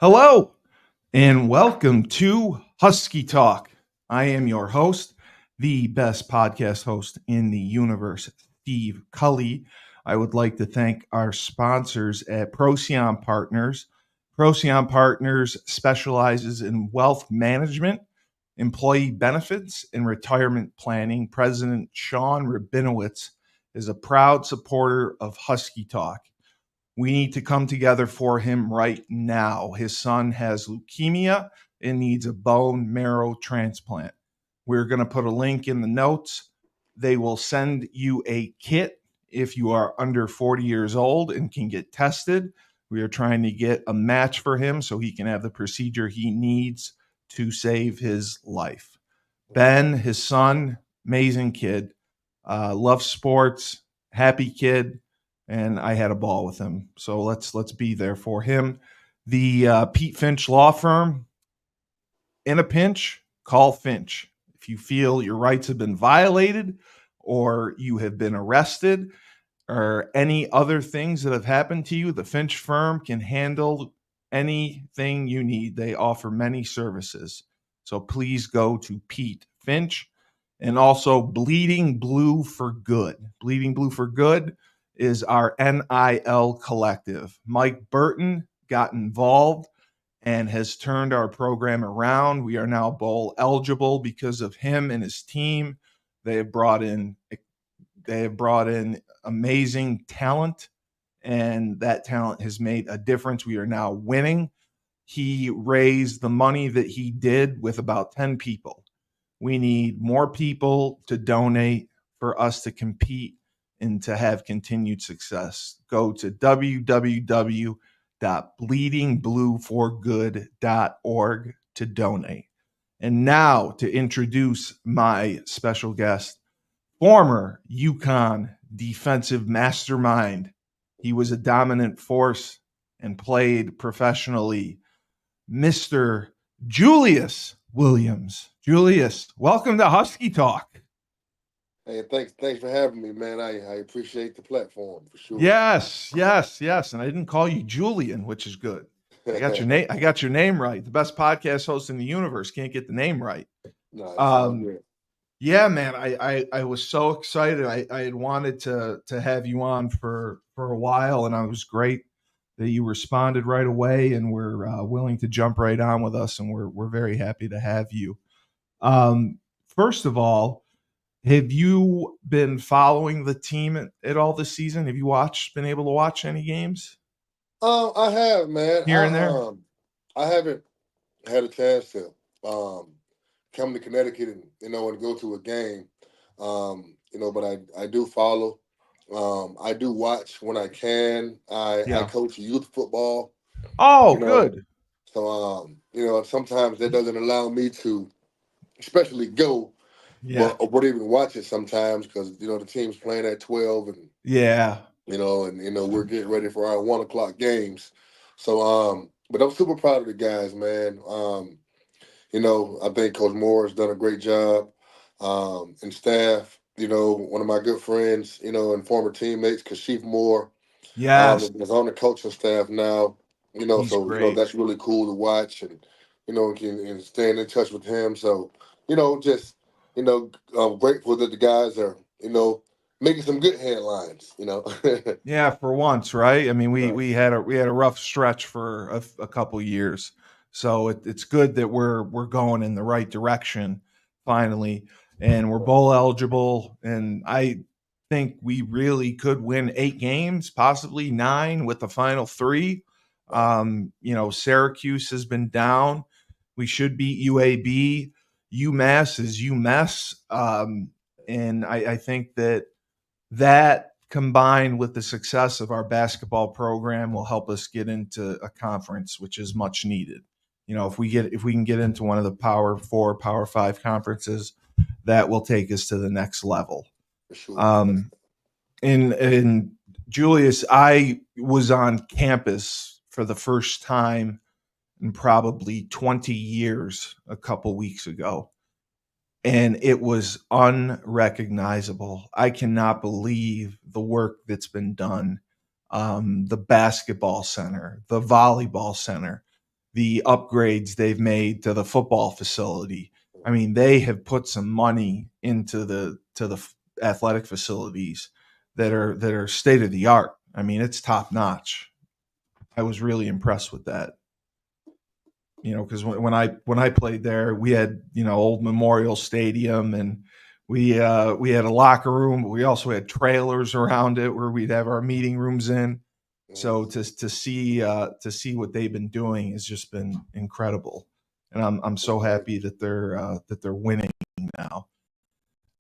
Hello and welcome to Husky Talk. I am your host, the best podcast host in the universe, Steve Cully. I would like to thank our sponsors at Procyon Partners. Procyon Partners specializes in wealth management, employee benefits, and retirement planning. President Sean Rabinowitz is a proud supporter of Husky Talk. We need to come together for him right now. His son has leukemia and needs a bone marrow transplant. We're going to put a link in the notes. They will send you a kit if you are under 40 years old and can get tested. We are trying to get a match for him so he can have the procedure he needs to save his life. Ben, his son, amazing kid, loves sports, happy kid, and I had a ball with him. So let's be there for him. The Pete Finch Law Firm. In a pinch, call Finch. If you feel your rights have been violated, or you have been arrested, or any other things that have happened to you, the Finch firm can handle anything you need. They offer many services. So please go to Pete Finch. And also Bleeding Blue for Good. Bleeding Blue for Good is our NIL collective. Mike Burton got involved and has turned our program around. We are now bowl eligible because of him and his team. They have brought in amazing talent, and that talent has made a difference. We are now winning. He raised the money that he did with about 10 people. We need more people to donate for us to compete and to have continued success. Go to www.bleedingblueforgood.org to donate. And now to introduce my special guest, former UConn defensive mastermind. He was a dominant force and played professionally, Mr. Julius Williams. Julius, welcome to Husky Talk. Hey, thanks for having me, man. I appreciate the platform for sure. Yes. And I didn't call you Julian, which is good. I got your name right. The best podcast host in the universe can't get the name right. No, it's all good. Yeah, man. I was so excited. I had wanted to have you on for a while, and I was great that you responded right away and were willing to jump right on with us, and we're very happy to have you. First of all, have you been following the team at all this season? Have you been able to watch any games I have, man. here and there? I haven't had a chance to come to Connecticut and go to a game. But I do follow. I do watch when I can. I Yeah. coach youth football. Oh, You know, good. so sometimes that doesn't allow me to, especially go. Yeah. But even watch it sometimes because the team's playing at 12 and Yeah. we're getting ready for our 1 o'clock games. So but I'm super proud of the guys, man. I think Coach Moore has done a great job. And staff, one of my good friends, and former teammates, Kashif Moore, Yes. is on the coaching staff now. He's great. That's really cool to watch and staying in touch with him. So, just I'm grateful that the guys are, making some good headlines. Yeah, for once, right? I mean, we Right. we had a rough stretch for a couple years, so it's good that we're going in the right direction finally, and we're bowl eligible. And I think we really could win 8 games, possibly 9, with the final 3. Syracuse has been down. We should beat UAB. UMass is UMass, and I think that combined with the success of our basketball program will help us get into a conference, which is much needed. If we can get into one of the Power 4, Power 5 conferences, that will take us to the next level. For sure. And Julius, I was on campus for the first time in probably 20 years a couple weeks ago, and it was unrecognizable. I cannot believe the work that's been done. The basketball center, the volleyball center. the upgrades they've made to the football facility. I mean, they have put some money into the athletic facilities that are state of the art. I mean, it's top notch. I was really impressed with that. Because when I played there, we had old Memorial Stadium, and we had a locker room, but we also had trailers around it where we'd have our meeting rooms in. So to see what they've been doing has just been incredible, and I'm so happy that they're winning now.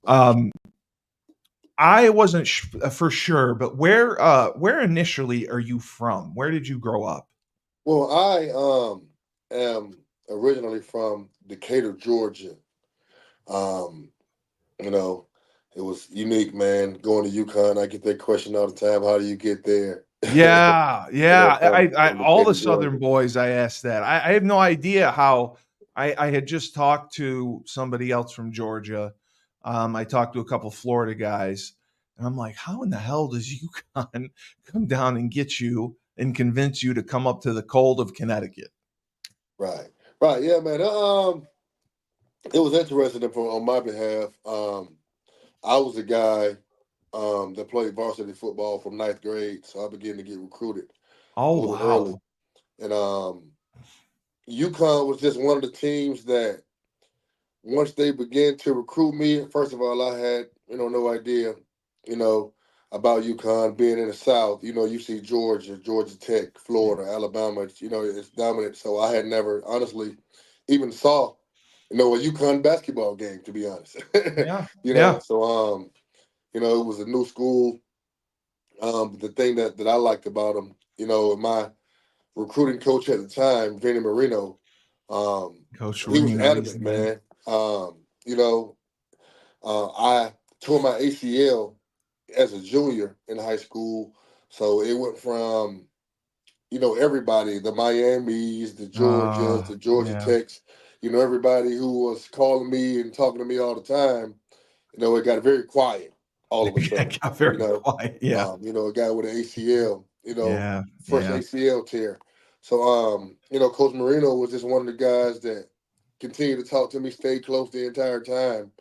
Um, I wasn't for sure, but where initially are you from? Where did you grow up? Well, I am originally from Decatur, Georgia. Um, you know, it was unique, man. Going to UConn, I get that question all the time. How do you get there? Yeah, yeah. I From all the Decatur, Southern Georgia. boys I asked that. I have no idea how. I had just talked to somebody else from Georgia. I talked to a couple Florida guys, and I'm like, how in the hell does UConn come down and get you and convince you to come up to the cold of Connecticut? Right, right, yeah, man. It was interesting on my behalf. I was a guy that played varsity football from ninth grade, so I began to get recruited Oh a little early. wow. And UConn was just one of the teams that once they began to recruit me, first of all, I had no idea, you know, about UConn being in the South. You see Georgia, Georgia Tech, Florida, Alabama. It's dominant. So I had never honestly even saw a UConn basketball game, to be honest. Yeah, yeah. So it was a new school. The thing that I liked about them, my recruiting coach at the time, Vinny Marino, Coach he was Reno, he's the adamant, man. man. I tore my ACL as a junior in high school, so it went from everybody, the Miamis, the Georgias, the Georgia Yeah. Techs, everybody who was calling me and talking to me all the time. It got very quiet all of a sudden. It got very quiet. Yeah, A guy with an ACL, yeah, first yeah. ACL tear. So, Coach Marino was just one of the guys that continued to talk to me, stayed close the entire time,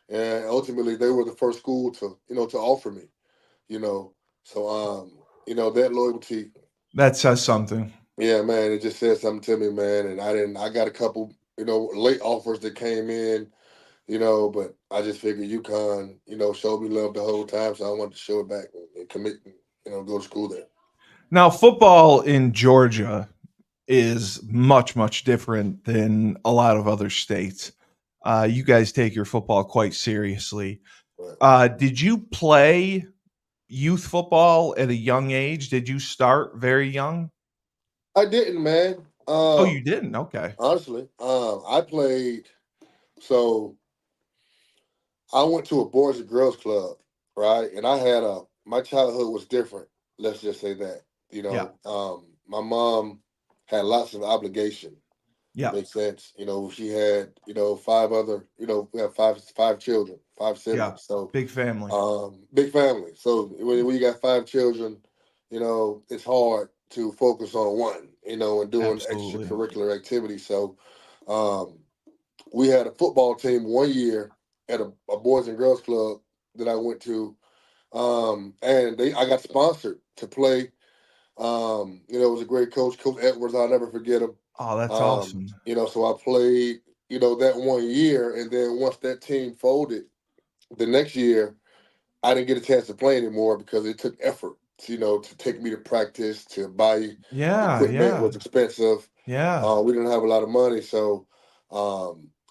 and ultimately they were the first school to offer me. You know, so that loyalty, That says something. yeah, man, it just said something to me, man. And I got a couple, late offers that came in, but I just figured UConn, showed me love the whole time, so I wanted to show it back and commit, go to school there. Now, football in Georgia is much, much different than a lot of other states. You guys take your football quite seriously. Right. Did you play youth football at a young age? Did you start very young? I didn't, man. Oh, you didn't? Okay. Honestly, I played. So I went to a boys and girls club, right? And I had my childhood was different. Let's just say that. Yeah. My mom had lots of obligation. Yeah. Makes sense. She had, five other, we have five children, five Yeah. siblings. So Big family. big family. So when you got five children, it's hard to focus on one, and doing Absolutely. extracurricular activities. So um, we had a football team one year at a boys and girls club that I went to, and I got sponsored to play. It was a great coach, Coach Edwards. I'll never forget him. Oh, that's awesome. So I played, that one year, and then once that team folded, the next year I didn't get a chance to play anymore because it took effort, to take me to practice, to buy Yeah. equipment Yeah. was expensive. Yeah. We didn't have a lot of money, so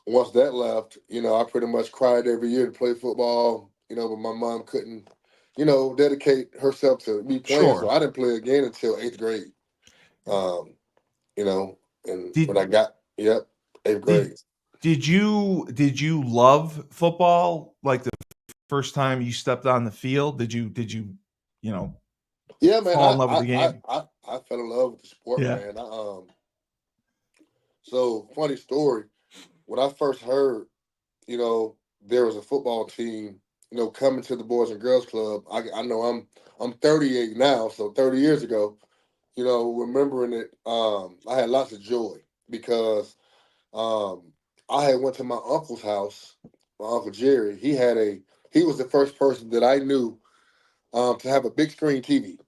once that left, I pretty much cried every year to play football. But my mom couldn't, dedicate herself to me playing, so Sure. I didn't play again until eighth grade. Um, and when I Did got, yep, eighth did grade. did you love football like the first time you stepped on the field? Did you you know Yeah, man, fall in love with the game? I fell in love with the sport, Yeah. man. So funny story. When I first heard, there was a football team, coming to the Boys and Girls Club. I know I'm 38 now, so 30 years ago, remembering it, I had lots of joy. because um, I had went to my uncle's house, my uncle Jerry. He was the first person that I knew to have a big screen TV.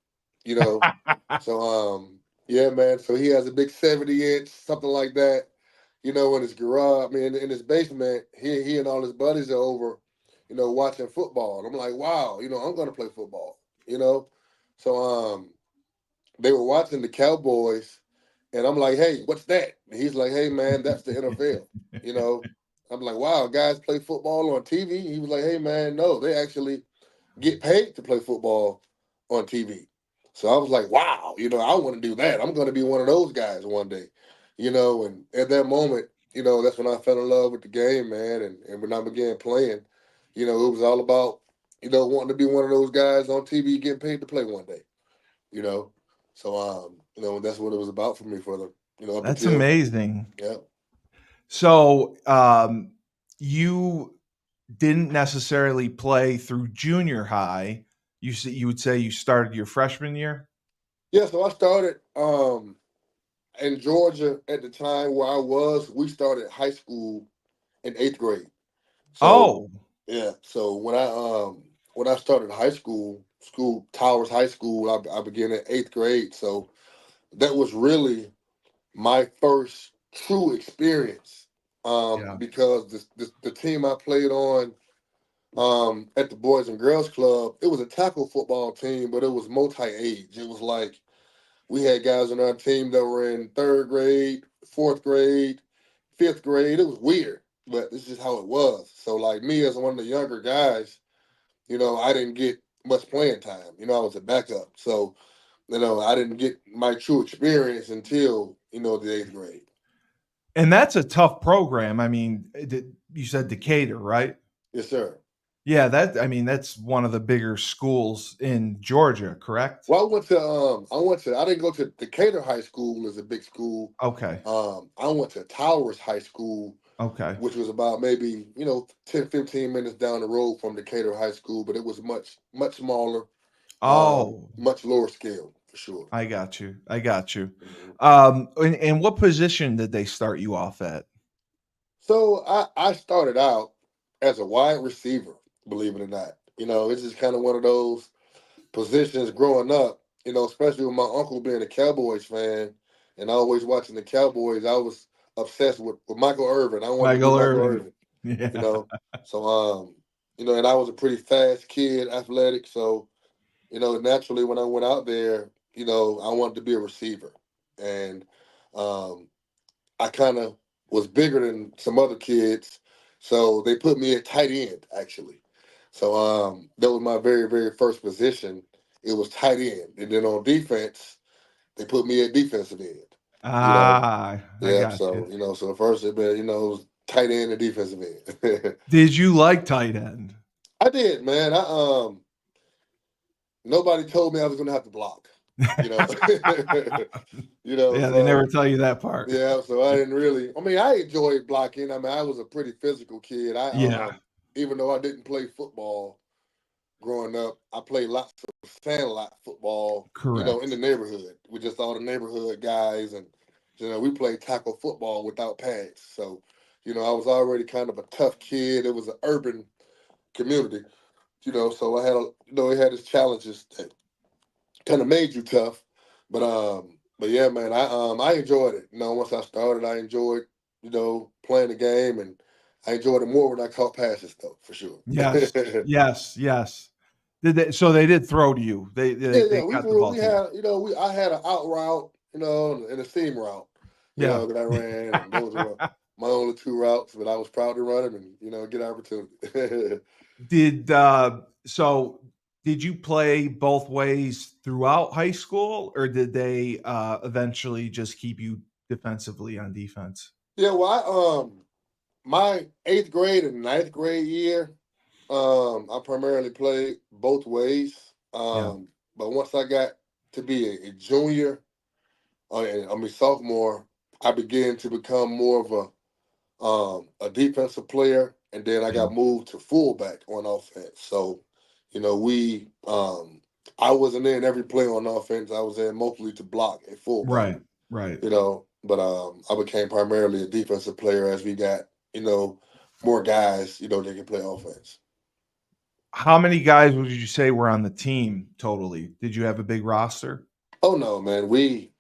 You know, so yeah, man. So he has a big 70-inch, something like that. In his garage. I mean, in his basement. He and all his buddies are over, watching football. And I'm like, wow. I'm gonna play football. You know, so they were watching the Cowboys, and I'm like, hey, what's that? And he's like, hey, man, that's the NFL. You know, I'm like, wow, guys play football on TV. He was like, hey, man, no, they actually get paid to play football on TV. So I was like, wow, I want to do that. I'm going to be one of those guys one day, And at that moment, that's when I fell in love with the game, man. And when I began playing, it was all about, wanting to be one of those guys on TV getting paid to play one day, you know. So that's what it was about for me for the, up That's until, amazing. yeah. So, you didn't necessarily play through junior high. You would say you started your freshman year? Yeah, so I started in Georgia at the time where I was. We started high school in 8th grade. So Oh, yeah, so when I started school Towers High School, I began in 8th grade. So that was really my first true experience. yeah. Because the team I played on at the Boys and Girls Club, it was a tackle football team, but it was multi-age. It was like we had guys on our team that were in 3rd grade, 4th grade, 5th grade. It was weird, but this is how it was. So, like me as one of the younger guys, I didn't get much playing time. I was a backup. So, I didn't get my true experience until, the 8th grade. And that's a tough program. I mean, you said Decatur, right? Yes, sir. Yeah, that's one of the bigger schools in Georgia, correct? Well, I didn't go to Decatur High School as a big school. Okay. I went to Towers High School, Okay. which was about maybe 10, 15 minutes down the road from Decatur High School, but it was much, much smaller, Oh, much lower scale for sure. I got you. I got you. Mhm. And what position did they start you off at? So I started out as a wide receiver, believe it or not. It's just kind of one of those positions growing up, especially with my uncle being a Cowboys fan and always watching the Cowboys. I was obsessed with Michael Irvin. I wanted to be Michael Michael Irvin. Irvin, you Yeah. know. So and I was a pretty fast kid, athletic. So, naturally when I went out there, I wanted to be a receiver. And um I kind of was bigger than some other kids. So they put me at tight end actually. So that was my very, very first position. It was tight end. And then on defense, they put me at defensive end. You know, Ah, I yeah. got you. So first it been, it was tight end and defensive end. Did you like tight end? I did, man. Nobody told me I was gonna have to block. You know. Yeah, they never So tell you that part. yeah, so I didn't really. I mean, I enjoyed blocking. I mean, I was a pretty physical kid. Yeah, Even though I didn't play football growing up, I played lots of sandlot football. In the correct. neighborhood with just all the neighborhood guys, and we played tackle football without pads. So, I was already kind of a tough kid. It was an urban community. So I had it had its challenges that kind of made you tough. But yeah, man, I enjoyed it. Once I started, I enjoyed playing the game, and I enjoyed it more when I caught passes, though, for sure. Yes, yes, yes. So they did throw to you. They they Yeah, they yeah, we got the threw. ball We to you. had, I had an out route, and a seam route, Yeah. that I ran, and those were my only two routes. But I was proud to run them, and get opportunity. Did so did you play both ways throughout high school, or did they eventually just keep you defensively on defense? Yeah, well, my 8th grade and 9th grade year, I primarily played both ways. Yeah. But once I got to be a junior, sophomore, I began to become more of a defensive player, and then I Yeah. got moved to fullback on offense. So, we I wasn't in every play on offense. I was in mostly to block a fullback. Right. Right. but I became primarily a defensive player as we got more guys that can play offense. How many guys would you say were on the team totally? Did you have a big roster? Oh no, man, we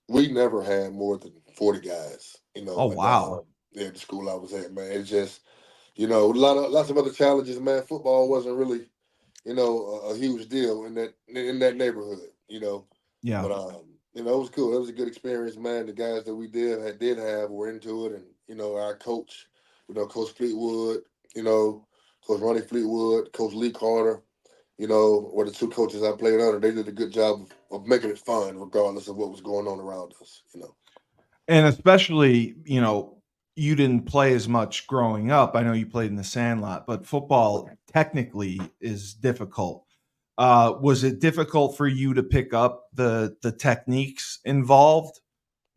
never had more than 40 guys. Oh, At wow. the school I was at, man. It's just lots of other challenges, man. Football wasn't really a huge deal in that neighborhood. Yeah. But it was cool. It was a good experience, man. The guys that we did have were into it, and our coach, Coach Fleetwood, you know, Coach Ronnie Fleetwood, Coach Lee Carter, were the two coaches I played under. They did a good job of making it fun, regardless of what was going on around us. And especially, you didn't play as much growing up. I know you played in the Sandlot, but football technically is difficult. Was it difficult for you to pick up the techniques involved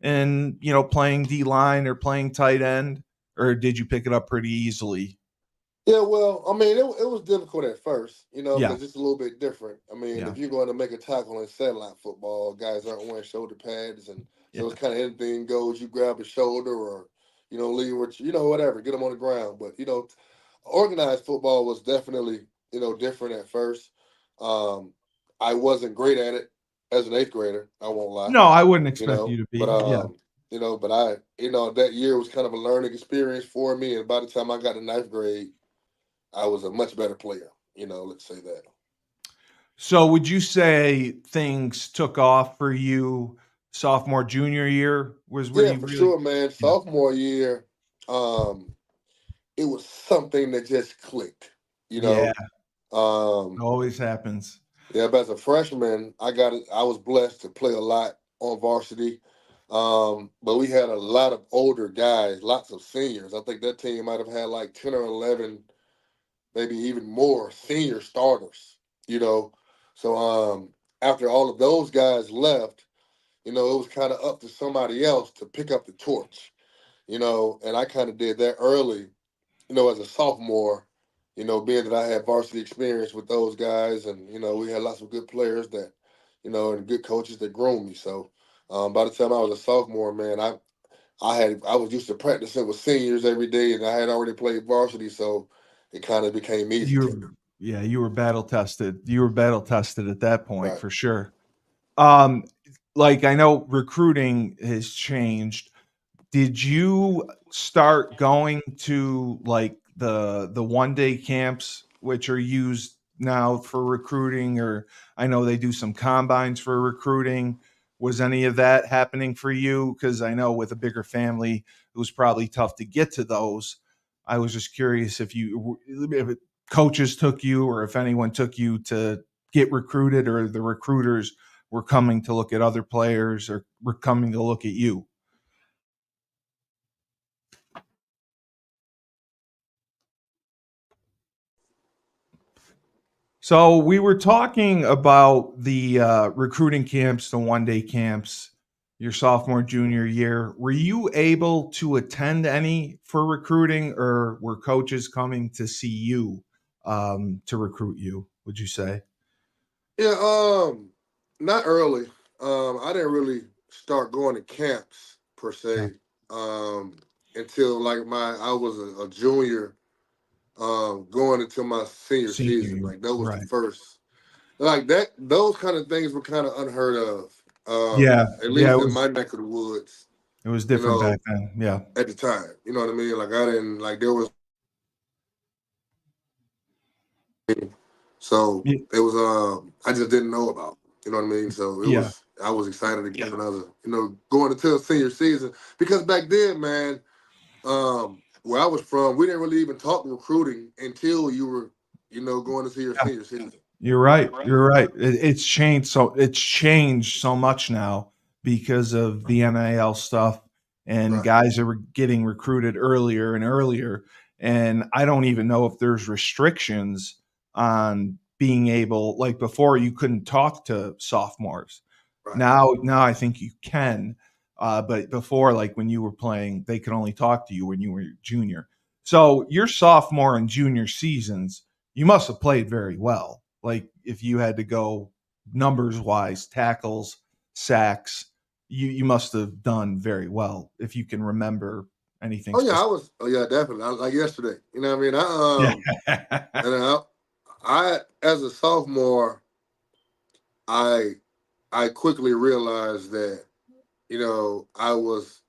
in, playing D line or playing tight end, or did you pick it up pretty easily? Yeah, well, I mean, it was difficult at first, Yeah, because it's a little bit different. I mean, yeah, if you're going to make a tackle in satellite football, guys aren't wearing shoulder pads, and so yeah. it's kind of anything goes. You grab a shoulder, or leave with whatever, get them on the ground. But organized football was definitely different at first. Um, I wasn't great at it as an eighth grader. I won't lie, No, I wouldn't expect you to but be. Yeah. I that year was kind of a learning experience for me, and by the time I got to ninth grade. I was a much better player. Let's say that. So would you say things took off for you sophomore, junior year was where Yeah, you for really? sure, man. Yeah. Sophomore year, um, it was something that just clicked. You Yeah, know, um, always happens. yeah. But as a freshman, I was blessed to play a lot on varsity. But we had a lot of older guys, lots of seniors. I think that team might have had like 10 or 11, maybe even more senior starters. You know, so after all of those guys left, it was kind of up to somebody else to pick up the torch, and I kind of did that early, as a sophomore, being that I had varsity experience with those guys, and, we had lots of good players that, and good coaches that groomed me. So by the time I was a sophomore, man, I was used to practicing with seniors every day, and I had already played varsity, so it kind of became easy to You me. Yeah, you were battle tested. You were battle tested at that point Right. for sure. Um, like I know recruiting has changed. Did you start going to like the one day camps which are used now for recruiting, or I know they do some combines for recruiting? Was any of that happening for you? Because I know with a bigger family, it was probably tough to get to those. I was just curious if coaches took you or if anyone took you to get recruited, or the recruiters were coming to look at other players or were coming to look at you. So we were talking about the recruiting camps, the one day camps, your sophomore, junior year. Were you able to attend any for recruiting, or were coaches coming to see you to recruit you? Would you say? Yeah, not early. I didn't really start going to camps per Yeah. se um, until like I was a junior, going into my senior Senior season. year, Like that was the right? first. Like that, those kind of things were kind of unheard of. Yeah, At yeah. least in my neck of the woods, It was you different back know, then. Yeah, at the time. You know what I mean? Like I didn't like there was so Y- it was I just didn't know about. You know what I mean? So it yeah. was I was excited to get another, going into a senior season because back then, man, where I was from, we didn't really even talk recruiting until you were, going into your senior season. You're right. You're right. It's changed so much now because of the NIL stuff, and Right. guys are getting recruited earlier and earlier. And I don't even know if there's restrictions on being able, like before, you couldn't talk to sophomores. Right. Now I think you can, but before, like when you were playing, they could only talk to you when you were junior. So your sophomore and junior seasons, you must have played very well. Like if you had to go numbers wise, tackles, sacks, you must have done very well if you can remember anything Oh yeah, I specific. was. Oh yeah, definitely. Like yesterday. You know what I mean? Yeah. And I as a sophomore, I I quickly realized that I was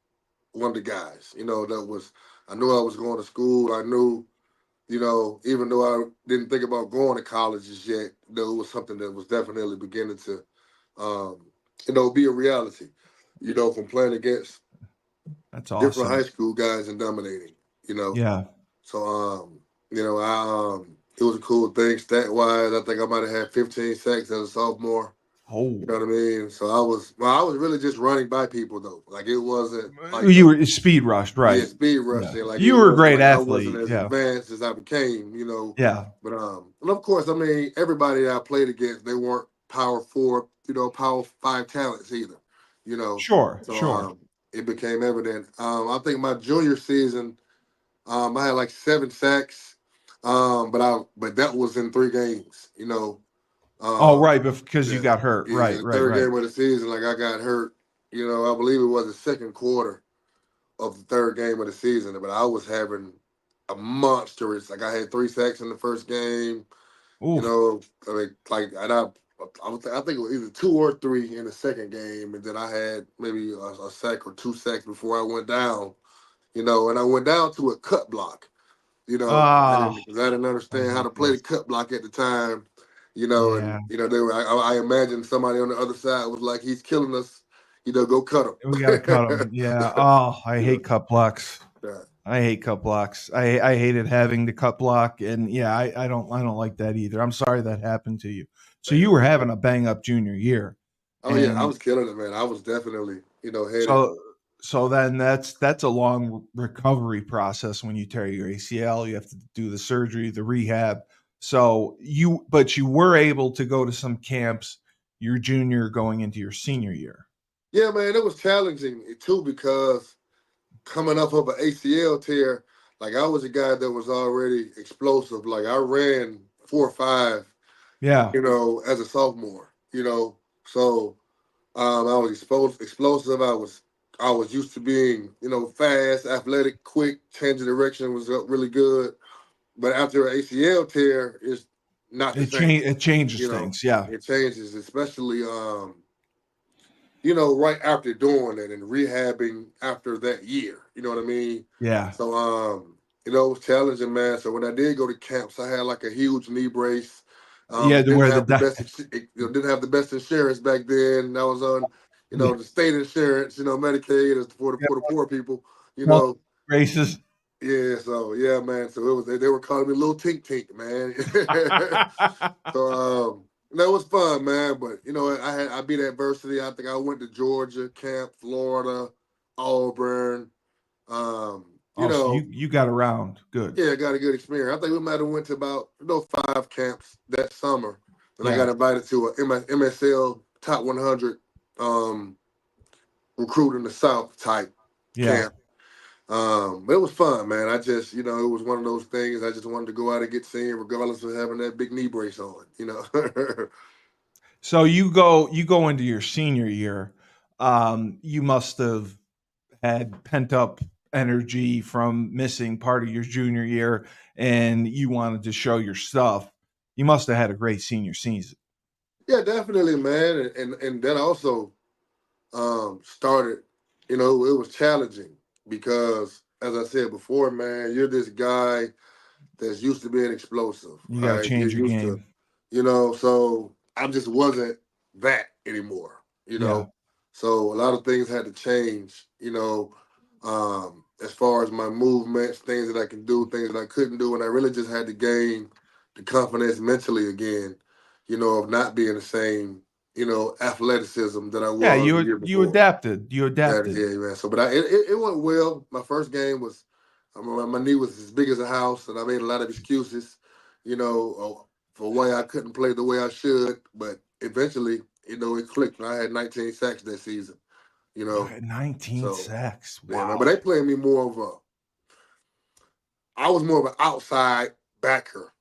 one of the guys. That was. I knew I was going to school. I knew even though I didn't think about going to colleges yet, it was something that was definitely beginning to, be a reality. From playing against That's different high awesome. school guys and dominating. You know, Yeah. so it was a cool thing stat wise. I think I might have had 15 sacks as a sophomore. You Oh, know what I mean? So I was really just running by people though. Like it wasn't like you were speed rushed, yeah, right? speed Yeah. rushing. Like it You were a wasn't great like I wasn't athlete. as Yeah. advanced as I became. Yeah. But and of course, I mean, everybody that I played against, they weren't power four, power five talents either. You know, Sure. so Sure. it became evident. I think my junior season, I had like 7 sacks, but that was in 3 games. Oh, Um, right. Because you yeah, got hurt. yeah, Right. the Right. third Right. game of the season, like I got hurt. I believe it was the second quarter of the third game of the season, but I was having a monstrous. Like I had 3 sacks in the first game. Oof. And I think it was either 2 or 3 in the second game, and then I had maybe a sack or 2 sacks before I went down. And I went down to a cut block. Ah, Because I didn't I understand how to hate play the those. cut block at the time. Yeah. And they were. I imagined somebody on the other side was like, "He's killing us." Go cut We got to cut them. Yeah. Oh, I him. hate cut blocks. Yeah. I hate cut blocks. I hated having the cut block, and yeah, I don't like that either. I'm sorry that happened to you. So you Man, were having a bang up junior year, oh yeah, I and was killing it, man. I was definitely, headed. so so then that's a long recovery process when you tear your ACL. You have to do the surgery, the rehab. But you were able to go to some camps your junior going into your senior year. Yeah, man, it was challenging too because coming up of an ACL tear, like I was a guy that was already explosive. Like I ran 4.5, Yeah, as a sophomore. So I was explosive. I was used to being, fast, athletic, quick. Change of direction was really good. But after an ACL tear, it's not the same. it changes You know, things. Yeah, it changes, especially right after doing it and rehabbing after that year. You know what I mean? yeah, So it was challenging, man. So when I did go to camps, I had like a huge knee brace. yeah. To Didn't where have the best, didn't have the best insurance back then. I was on, yeah, the state insurance, Medicaid is for the poor people. You multiple know, races. yeah. So yeah, man. So it was they were calling me Little Tink Tink, man. So that was fun, man. But I beat adversity. I think I went to Georgia, camp, Florida, Auburn. Um, you Oh, so know, you got around. Good. yeah, I got a good experience. I think we might have went to about 5 camps that summer. And I Yeah. got invited to a MSL top 100 um, recruit in the South type Yeah. camp. But it was fun, man. I just, it was one of those things. I just wanted to go out and get seen, regardless of having that big knee brace on. So you go into your senior year. You must have had pent up energy from missing part of your junior year, and you wanted to show your stuff. You must have had a great senior season. Yeah, definitely, man. And that also started, it was challenging because, as I said before, man, you're this guy that's used to being explosive, You got to right? You're change your used to, game. so I just wasn't that anymore, Yeah. So a lot of things had to change, as far as my movements, things that I can do, things that I couldn't do. And I really just had to gain the confidence mentally again, of not being the same, athleticism that I Yeah. was the You year you before. adapted. You That adapted. yeah, man. So, but it went well. My first game was, my knee was as big as a house, and I made a lot of excuses, for why I couldn't play the way I should. But eventually, it clicked, and I had 19 sacks that season. You You know, had 19 so sacks. yeah, man. Wow. But they played me more of a. I was more of an outside backer.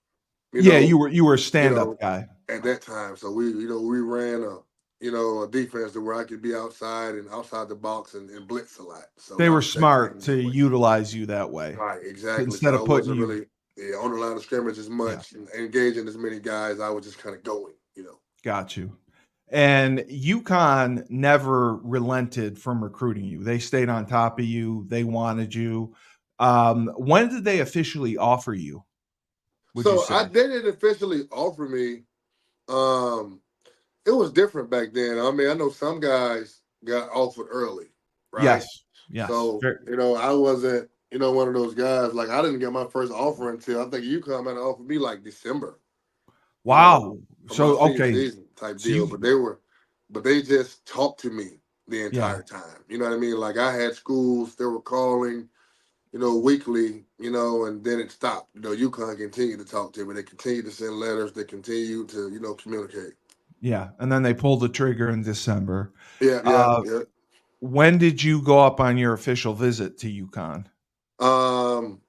You Yeah, know, you were a you stand up know, guy. at that time. So we ran a a defense to where I could be outside and outside the box and blitz a lot. So They I were was taking smart things to that way. utilize you that way Right, exactly. instead So I of putting wasn't you. really on the line of scrimmage as Yeah, much and engaging as many guys. I was just kind of going. got you. And UConn never relented from recruiting you. They stayed on top of you. They wanted you. When did they officially offer you? Would you So say? I they didn't officially offer me. Um, it was different back then. I mean, I know some guys got offered early, right? Yes. Yes. So I wasn't one of those guys. Like I didn't get my first offer until I think UConn might have offered me like December. You know, Wow. for my So senior okay. season type So deal. you. But they just talked to me the Yeah. entire time. You know what I mean? Like I had schools that were calling, weekly, and then it stopped. UConn continued to talk to me. They continued to send letters. They continued to, communicate. Yeah. And then they pulled the trigger in December. Yeah, yeah, Uh, yeah. when did you go up on your official visit to UConn? Um,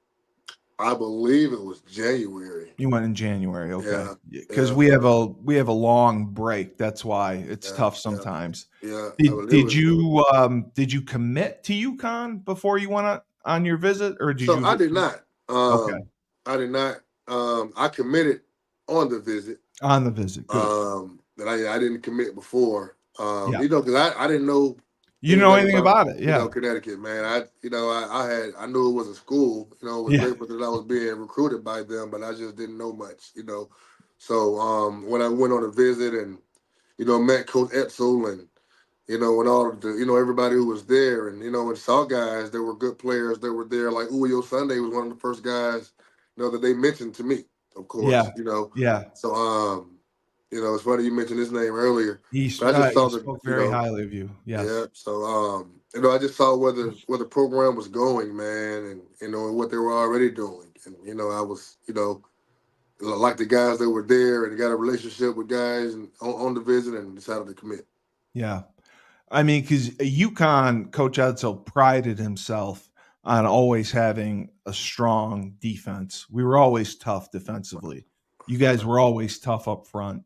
I believe it was January. You went in January, okay? Yeah, Because yeah, we have a long break. That's why it's yeah, tough yeah, sometimes. yeah. I Did believe did it was. you commit to UConn before you went on your visit, or did So you I just did not. okay I did not. I committed on the visit. on the visit? Good. That I didn't commit before. Yeah. Because I didn't know You know anything anything about about it? Yeah. Connecticut, man. I knew it was a school. It was Yeah. great because I was being recruited by them, but I just didn't know much. So when I went on a visit and met Coach Etzel and all of the everybody who was there and saw guys that were good players that were there, like Uyo Sunday was one of the first guys that they mentioned to me, of Yeah. course. Yeah. So it's funny you mentioned his name earlier, but I just He saw the spoke very highly of you. yeah. Yes. So I just saw where the program was going, man, and and what they were already doing, and I was like the guys that were there and got a relationship with guys and on the visit and decided to commit. Yeah. I mean, because UConn, Coach Edsel prided himself on always having a strong defense. We were always tough defensively. You guys were always tough up front.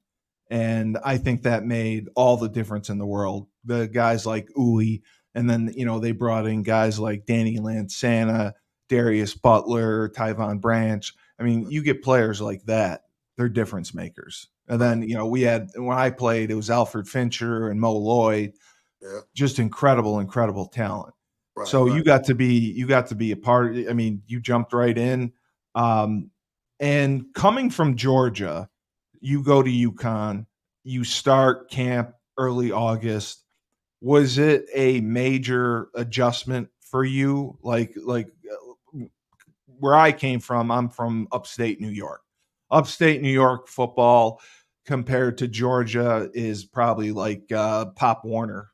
And I think that made all the difference in the world. The guys like Uli, and then, they brought in guys like Danny Lansana, Darius Butler, Tyvon Branch. I mean, you get players like that, they're difference makers. And Right. then, we had, when I played, it was Alfred Fincher and Mo Lloyd, Yeah. just incredible, incredible talent. Right. So Right. you got to be a part. I mean, you jumped right in. Um, and coming from Georgia, you go to UConn. You start camp early August. Was it a major adjustment for you? Where I came from, I'm from upstate New York. Upstate New York football compared to Georgia is probably like Pop Warner,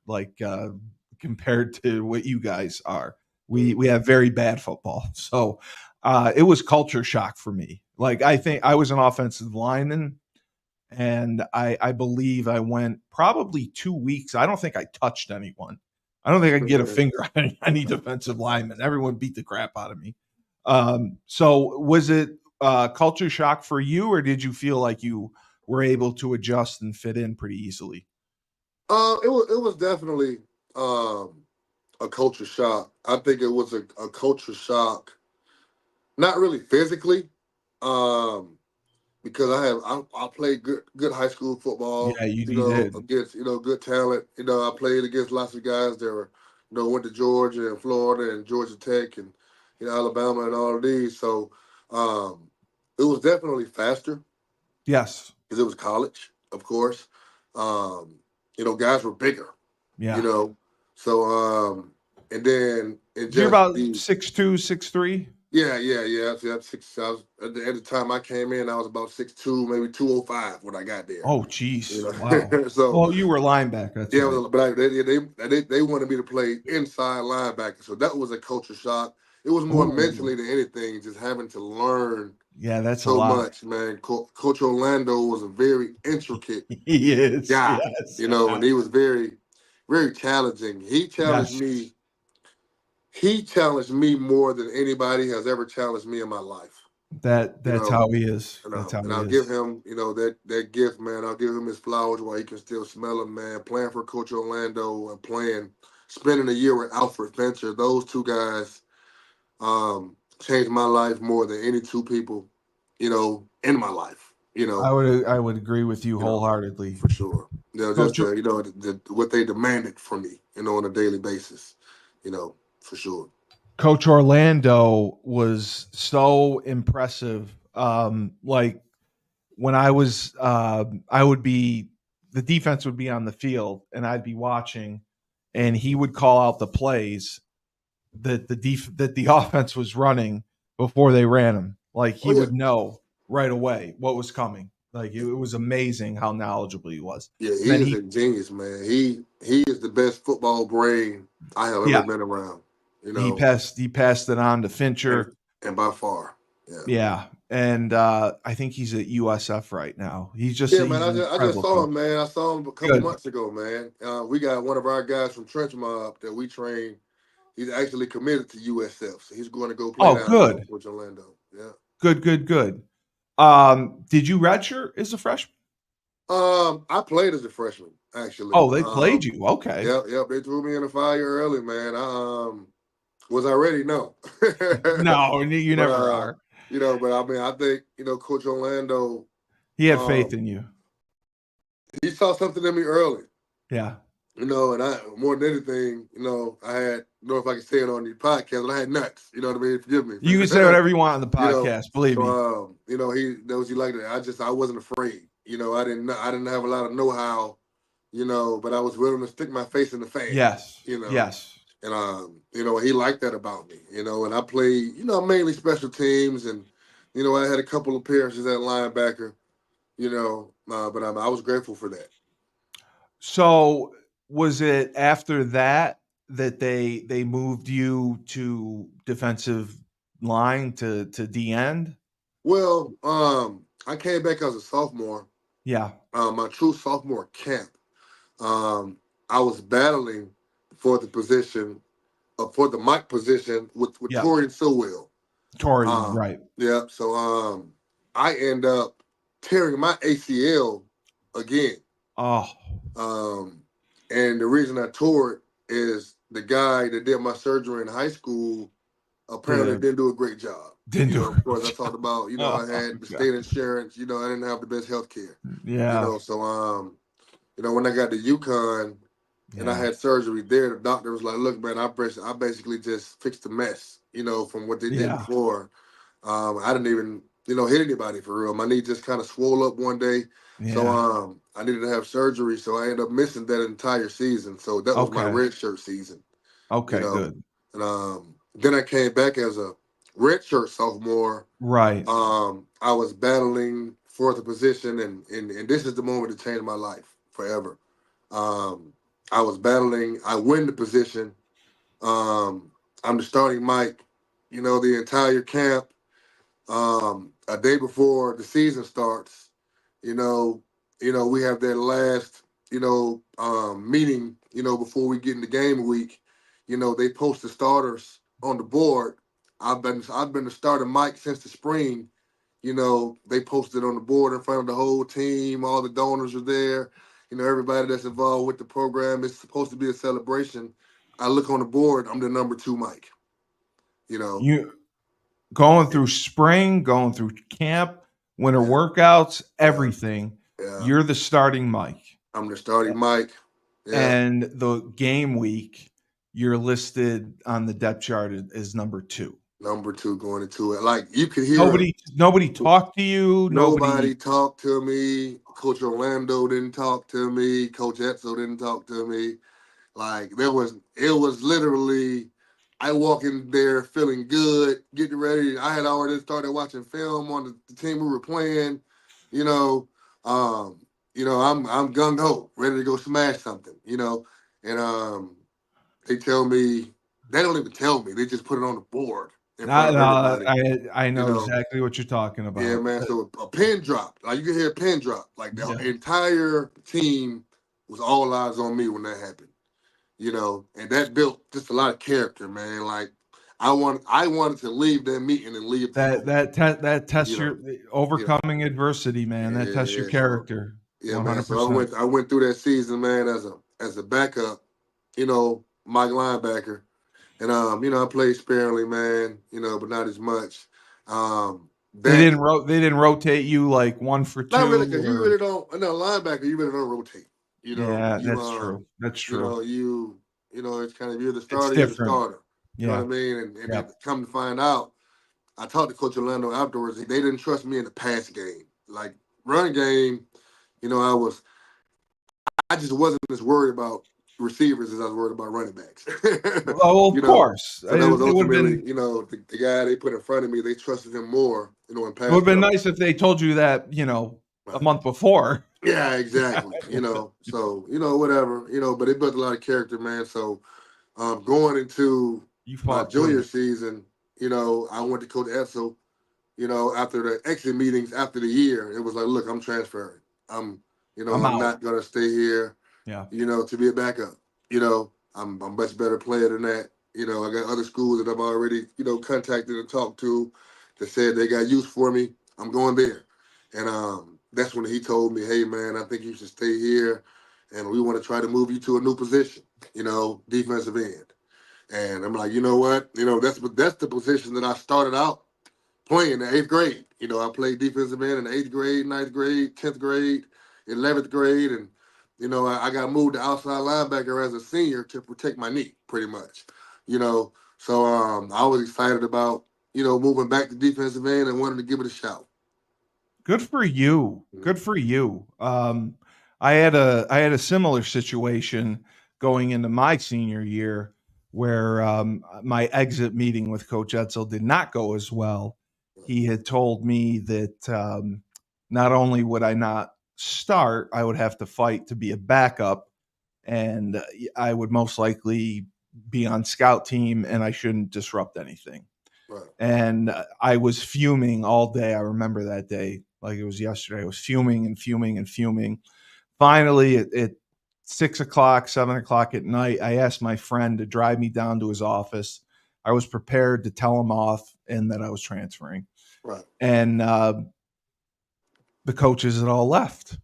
compared to what you guys are. Mm. We have very bad football, so it was culture shock for me. Like I think I was an offensive lineman, and I believe I went probably 2 weeks. I don't think I touched anyone. I don't think I could get a finger on any defensive lineman. Everyone beat the crap out of me. So was it culture shock for you, or did you feel like you were able to adjust and fit in pretty easily? It was definitely a culture shock. I think it was a culture shock, not really physically, um, because I played good high school football, Yeah, you did. against good talent. I played against lots of guys that were went to Georgia and Florida and Georgia Tech and Alabama and all of these. So um, it was definitely faster Yes. because it was college, of course. Guys were bigger, you Yeah. know. So and then it You're just about the 6'2", 6'3". yeah, yeah, yeah. See, that's six. I was, at the time I came in, I was about 6'2", maybe 205 when I got there. Oh, geez. Wow. So Well, you were linebacker. That's yeah, right. but they wanted me to play inside linebacker, so that was a culture shock. It was more Oh, mentally than anything, just having to learn yeah, that's a so lot. much, man. Coach Orlando was a very intricate He is. guy, Yes. and he was very, very challenging. He challenged Yes. me. He challenged me more than anybody has ever challenged me in my life. That's how he is. That's how And he I'll give is. him, that gift, man. I'll give him his flowers while he can still smell them, man. Playing for Coach Orlando and spending a year with Alfred Fincher, those two guys changed my life more than any two people, in my life. I would agree with you You know, wholeheartedly. for sure. Coach What they demanded from me, on a daily basis, for sure. Coach Orlando was so impressive. Like when I would be the defense would be on the field and I'd be watching, and he would call out the plays that the offense was running before they ran them. Like Oh he yeah, would know right away what was coming. Like it was amazing how knowledgeable he was. yeah. And He then is a genius, man. He is the best football brain I have ever yeah, been around. You he know, passed it on to and Fincher. and by far, yeah. Yeah, and I think he's at USF right now. Yeah, man. He's an I just incredible saw coach. him, man. I saw him a couple Good. months ago, man. We got one of our guys from Trench Mob that we train. He's actually committed to USF, so he's going to go play Oh, down there good, with Orlando. Yeah. good, good, good. Did you redshirt as a freshman? I played as a freshman, actually. Oh, they played you. Okay. Yep. They threw me in the fire early, man. Was I ready? No. No, you but never are. but I mean, I think Coach Orlando, He had faith um, in you. he saw something in me early. Yeah. And I more than anything, I had, I don't know if I can say it on the podcast, but I had nuts. You know what I mean? Forgive me. You can say whatever you want on the you know, podcast. Believe me. so he knows you like that. I wasn't afraid. I didn't have a lot of know-how, but I was willing to stick my face in the fan. Yes. You know, Yes. and he liked that about me. And I played, mainly special teams, and I had a couple appearances at linebacker. But I was grateful for that. So was it after that they moved you to defensive line to D end? Well, I came back as a sophomore. Yeah. My true sophomore camp. Um, I was battling for the position, for the Mike position with Yeah. Torian Sewell. Torian, right. Yeah. So I end up tearing my ACL again. Oh, Um, and the reason I tore it is the guy that did my surgery in high school did apparently a didn't do a great job. didn't do a Of great course, I talked job. about, I Oh had the god. state insurance, I didn't have the best health care, Yeah. so, when I got to UConn and I Yeah. had surgery there, the doctor was like, look, man, I basically just fixed the mess, from what they did Yeah. before. I didn't even, hit anybody for real. My knee just kind of swelled up one day. So Yeah. I needed to have surgery. So I ended up missing that entire season. So that was my Okay. redshirt season, you Okay, know. good. And then I came back as a redshirt sophomore. Right. I was battling for the position, and this is the moment that changed my life forever. Um, I was battling. I win the position. I'm the starting Mike. The entire camp. A day before the season starts, you know, we have that last, meeting, before we get into game week. They post the starters on the board. I've been the starting Mike since the spring. They posted on the board in front of the whole team. All the donors are there. Everybody that's involved with the program. It's supposed to be a celebration. I look on the board. I'm the number 2 Mike. You know, You going through spring, going through camp, winter yeah, workouts, yeah, everything. yeah. You're the starting Mike. I'm the starting Mike. Yeah, And the game week, you're listed on the depth chart as number 2. number 2 going into it. Like you could hear Nobody talked to you. Nobody. nobody talk to me. Coach Orlando didn't talk to me. Coach Etzel didn't talk to me. Like it was literally, I walk in there feeling good, getting ready. I had already started watching film on the team we were playing. You know, um, I'm gung ho, ready to go smash something. And they tell me, they don't even tell me. They just put it on the board in front of everybody. I You know know, exactly what you're talking yeah, about. man. So a pin drop. Like you can hear a pin drop. Like the Yeah. entire team was all eyes on me when that happened. And that built just a lot of character, man. Like I wanted to leave that meeting and leave to go. That tests You your know, you know, overcoming adversity, man. That yeah, tests your yeah. So character, yeah, man. So 100%. I went through that season, man, as a backup. Mike linebacker, and I played sparingly, man. But not as much. That They didn't rotate you like 1 for Not 2 really, because you or really don't. No, linebacker, you really don't rotate. yeah, that's true. That's true. It's kind of you're the It's starter, you're the different. starter. You know what Yeah. I mean? And then Yep. come to find out, I talked to Coach Orlando afterwards. They didn't trust me in the pass game, like run game. I just wasn't as worried about receivers as I was worried about running backs. Oh, of you know, course. so that was It would have ultimately, been the guy they put in front of me. They trusted him more, in it would pass have been coverage. nice if they told you that, a Right. month before. Yeah, exactly. So whatever. But it built a lot of character, man. So going into You my fought through junior it. season, I went to Coach Edsel. After the exit meetings after the year, it was like, look, I'm transferring. I'm, I'm I'm out. not gonna stay here. Yeah. To be a backup. I'm a much better player than that. I got other schools that I've already, contacted and talked to that said they got use for me. I'm going there. And that's when he told me, hey man, I think you should stay here and we want to try to move you to a new position, defensive end. And I'm like, you know what? That's the position that I started out playing in the 8th grade. I played defensive end in the 8th grade, 9th grade, 10th grade, 11th grade, and I got moved to outside linebacker as a senior to protect my knee, pretty much. You know, so I was excited about moving back to defensive end and wanted to give it a shot. Good for you. Good for you. I had a similar situation going into my senior year where my exit meeting with Coach Edsel did not go as well. He had told me that not only would I not start, I would have to fight to be a backup, and I would most likely be on scout team, and I shouldn't disrupt anything. Right, And I was fuming all day. I remember that day like it was yesterday. I was fuming and fuming and fuming. Finally, at 6 o'clock, 7 o'clock at night, I asked my friend to drive me down to his office. I was prepared to tell him off and that I was transferring. right, And the coaches had all left.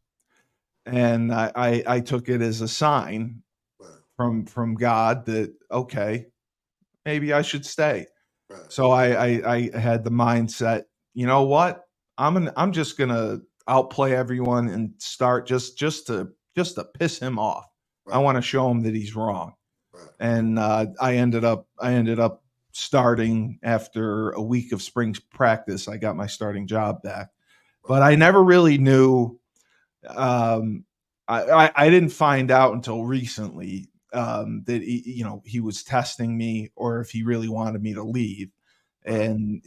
And I took it as a sign right, from God that, okay, maybe I should stay. right, So I had the mindset, you know what? I'm just gonna outplay everyone and start just to piss him off. I right, want to show him that he's wrong. right, And I ended up starting after a week of spring practice. I got my starting job back, but right, I never really knew. Um, I didn't find out until recently that he was testing me or if he really wanted me to leave. right, And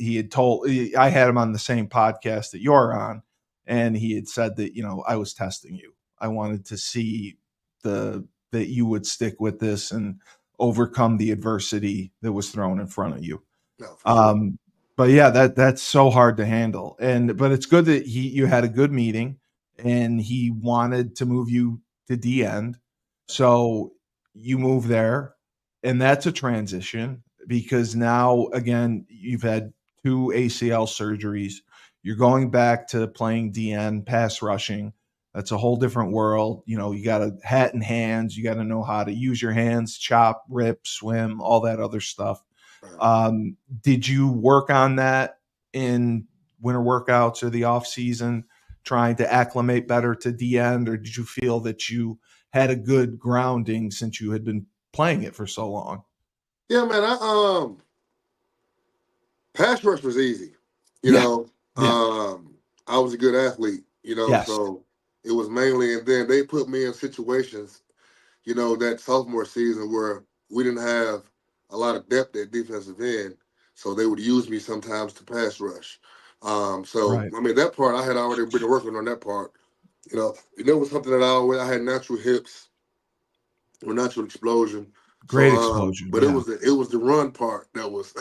I had him on the same podcast that you're on, and he had said that I was testing you. I wanted to see that you would stick with this and overcome the adversity that was thrown in front of you. no, for sure. Um, but yeah, that's so hard to handle. But it's good that you had a good meeting and he wanted to move you to D end. So you move there, and that's a transition because now again you've had two ACL surgeries. You're going back to playing DN pass rushing. That's a whole different world. You got a hat and hands. You got to know how to use your hands, chop, rip, swim, all that other stuff. Right. Did you work on that in winter workouts or the off season, trying to acclimate better to D end, or did you feel that you had a good grounding since you had been playing it for so long? Yeah, man. Pass rush was easy. You Yeah, know, yeah, I was a good athlete. yes, So it was mainly, and then they put me in situations, that sophomore season where we didn't have a lot of depth at defensive end, so they would use me sometimes to pass rush. So right. I mean that part I had already been working on that part. And it was something that I had natural hips or natural explosion. So, Great explosion. but Yeah, it was the run part that was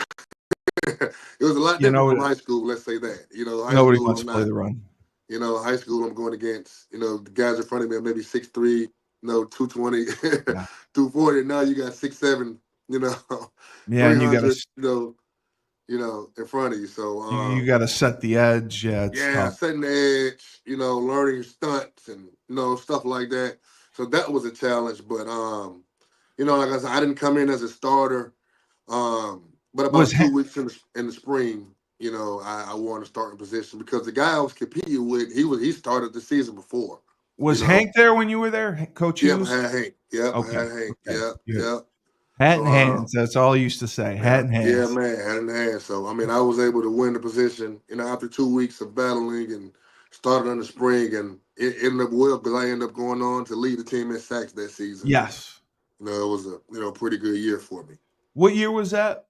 it was a lot you different from know, high school. Let's say that. High nobody school wants I'm to play not. the run. High school I'm going against. The guys in front of me are maybe 6'3", 220, Yeah, 240. Now you got 6'7", you know, Yeah, and 300, in front of you. So, you got to set the edge. Yeah, it's yeah, tough. setting the edge, learning stunts and stuff like that. So that was a challenge. But like I said, I didn't come in as a starter. But about Was 2 weeks in the spring, I won a starting position because the guy I was competing with, he started the season before. You was know, Hank there when you were there, Coach yep, I Hughes? had Hank. Yep, I Okay, had Hank. okay, Yep, good. yep. Hat So in hands. That's all I used to say. Hat yeah, in yeah, hands. man, hand in hand. So I mean, I was able to win the position, after 2 weeks of battling and started in the spring, and it ended up well because I ended up going on to lead the team in sacks that season. And, Yes. it was a pretty good year for me. What year was that?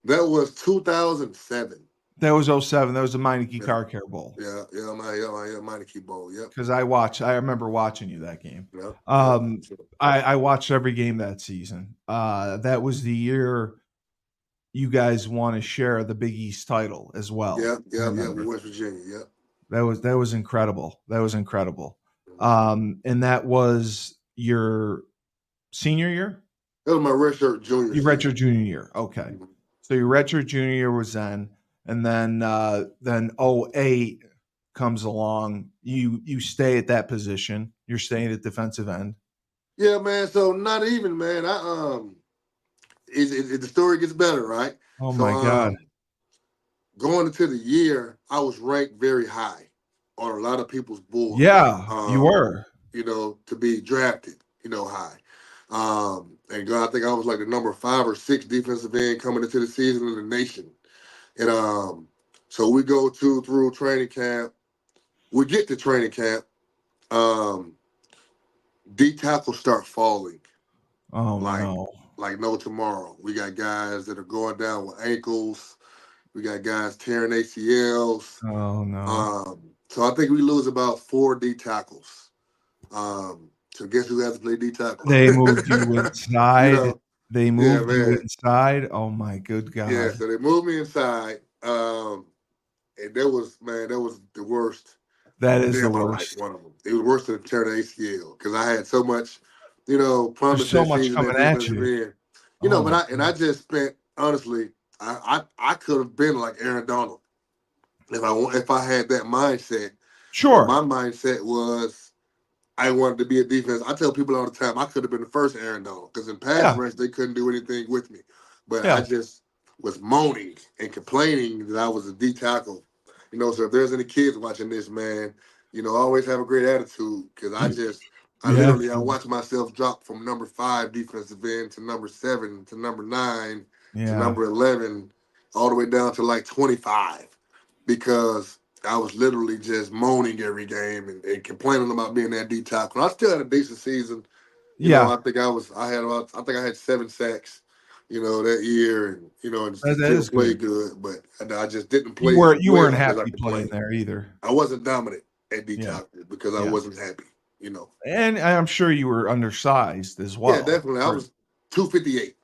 That was 2007. That was '07. That was the Meineke Yeah, Car Care Bowl. yeah, Meineke Bowl. Yep, Because I remember watching you that game. yep, yep. Um, I watched every game that season. That was the year you guys won a share of the Big East title as well. Yep, I yep, yep. With remember. West Virginia. Yep. That was incredible. That was incredible. Mhm. And that was your senior year? That was my redshirt junior Your redshirt season. junior year. Okay. Mhm. So your redshirt junior year was then, and then '08 comes along. You stay at that position. You're staying at defensive end. Yeah, man. So not even, man. The story gets better, right? Oh So my God. going into the year, I was ranked very high on a lot of people's boards. Yeah, you were. To be drafted, high. And God, I think I was like the number 5 or 6 defensive end coming into the season in the nation. And so we go through training camp. We get to training camp. Um, D tackles start falling Oh like no. no tomorrow. We got guys that are going down with ankles. We got guys tearing ACLs. Oh no. So I think we lose about 4 D tackles. So guess who has to play D tackle? They moved you you inside. know, They yeah, moved you man. inside. Oh my good Yeah, God. so they moved me inside. And that was the worst That is day the of my life, worst. one of them. It was worse than tearing the ACL because I had so much, There's promise so that much season coming at at defensive you. end. Oh But my I God. just spent honestly, I could have been like Aaron Donald if I had that mindset. But Sure. my mindset was I wanted to be a defense. I tell people all the time I could have been the first Aaron Donald because in pass Yeah. rush they couldn't do anything with me. But I Yeah. just was moaning and complaining that I was a D tackle. So if there's any kids watching this, man, always have a great attitude because I You have literally I to. watched myself drop from number 5 defensive end to number 7 to number 9 to Yeah. number 11, all the way down to like 25 because I was literally just moaning every game and complaining about being that D tackle. I still had a decent season. Yeah. I think I had 7 sacks, that year, and and That still is good. played good, but I just didn't You play as weren't you weren't well as I happy playing complained. there either. I wasn't dominant at D Yeah. tackle because I Yeah. wasn't happy. And I'm sure you were undersized as Yeah, well. definitely. I was 258,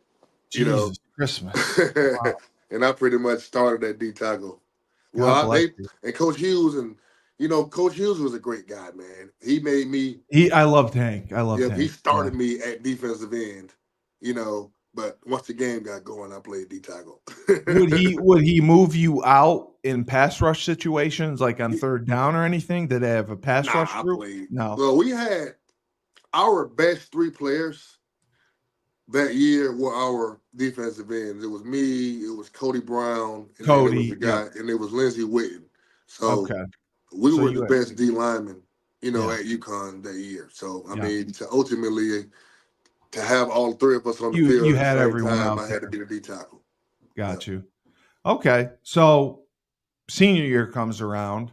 you know, Jesus Christmas. Wow. and I pretty much started at D tackle. Well, God bless you. and Coach Hughes Coach Hughes was a great guy, man. He made me. I loved Hank. I loved Yep, he Hank. Yeah. started me at defensive end, but once the game got going, I played D tackle. Would he move you out in pass rush situations like on third down or anything? Did they have a pass Nah, rush I group? played. No. Well, we had our best 3 players that year were our defensive ends. It was me, it was Cody Brown, and then it was Cody. the Yep. guy, and it was Lindsey Witten. So Okay. we So were you the had best D linemen, yeah. at UConn that year. So I Yeah. mean, to ultimately to have all 3 of us on the field You at the had same everyone time, out I had to there. be the D tackle. Yeah. Got you. Okay. So senior year comes around.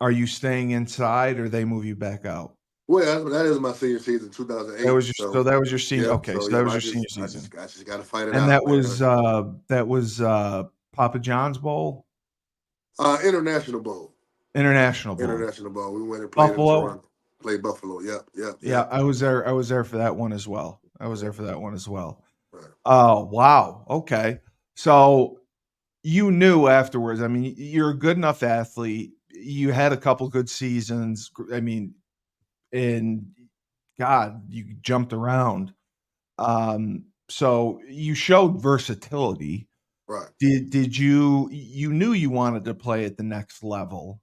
Are you staying inside or they move you back out? Well, that is my senior season, That 2008. was So, that was your senior yep. okay, So, so that yep. was I your senior just, I season. just, I just got to fight it And out, man. that was Papa John's Bowl? International Bowl, International Bowl. International Bowl. We went and played in Buffalo? Toronto, played Buffalo. Yep, yep, Yeah, yep. I was there for that one as well. I was there Yep. for that one as well. Right. Oh, wow. Okay. So you knew afterwards, I mean, you're a good enough athlete. You had a couple good seasons. I mean, and God, you jumped around. So you showed versatility. Right. Did you knew you wanted to play at the next level?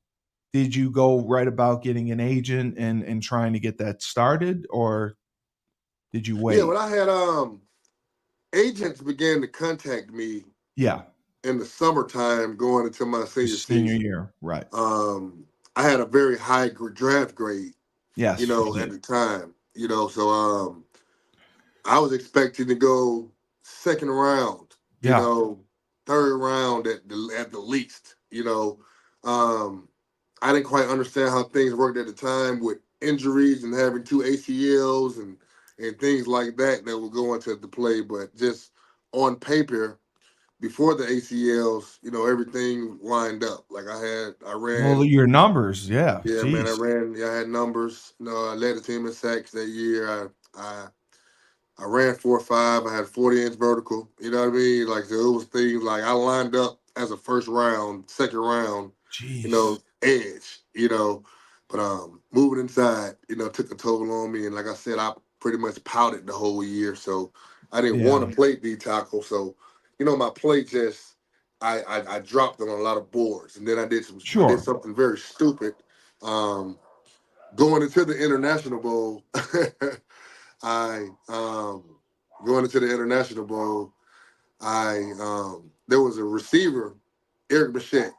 Did you go right about getting an agent and trying to get that started, or did you Yeah, wait? but I had agents began to contact me Yeah, in the summertime going into my your senior senior season. year, right? I had a very high draft grade, Yes, you at did. the time, so I was expecting to go second round, Yeah. third round at the least. Um, I didn't quite understand how things worked at the time with injuries and having two ACLs and things like that would go into the play. But just on paper, before the ACLs, everything lined up. Like I Well, ran. your numbers, yeah. Yeah, man, I Jeez. ran. Yeah, I had numbers. I led the team in sacks that year. I ran 4.5. I had 40-inch vertical. You know what I mean? Like, so it was things like I lined up as a first round, second round, Jeez. edge. But moving inside, took a toll on me. And like I said, I pretty much pouted the whole year. So I didn't Yeah. want to play D tackle. So, my play just I dropped on a lot of boards, and then I did Sure. something very stupid. Um, Going into the International Bowl. I Going into the International Bowl, I there was a receiver, Eric Bichette.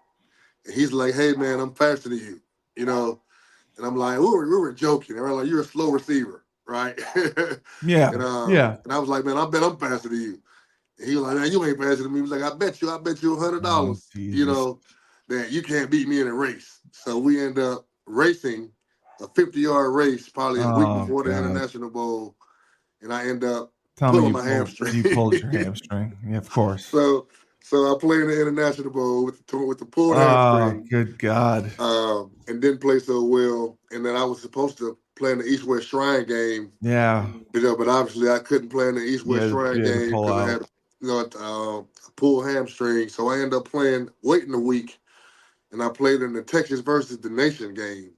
He's like, "Hey man, I'm faster than you," you know, and I'm like, "We were joking." And I'm like, "You're a slow receiver, right?" Yeah. Yeah. and I was like, "Man, I bet I'm faster than you." And he was like, "Man, you ain't faster than me." He was like, I bet you Oh, $100, Jesus. that you can't beat me in a race." So we end up racing a 50-yard race probably a week Oh, before the God. International Bowl, and I end up Tell me pulling my hamstring. you pulled your hamstring. Yeah, of course. so I played in the International Bowl with the pulled Oh, hamstring, good God. and didn't play so well. And then I was supposed to play in the East West Shrine game, Yeah. but obviously I couldn't play in the East West Shrine You had to game pull because I out. had a pulled hamstring. So I ended up waiting a week, and I played in the Texas versus the Nation game.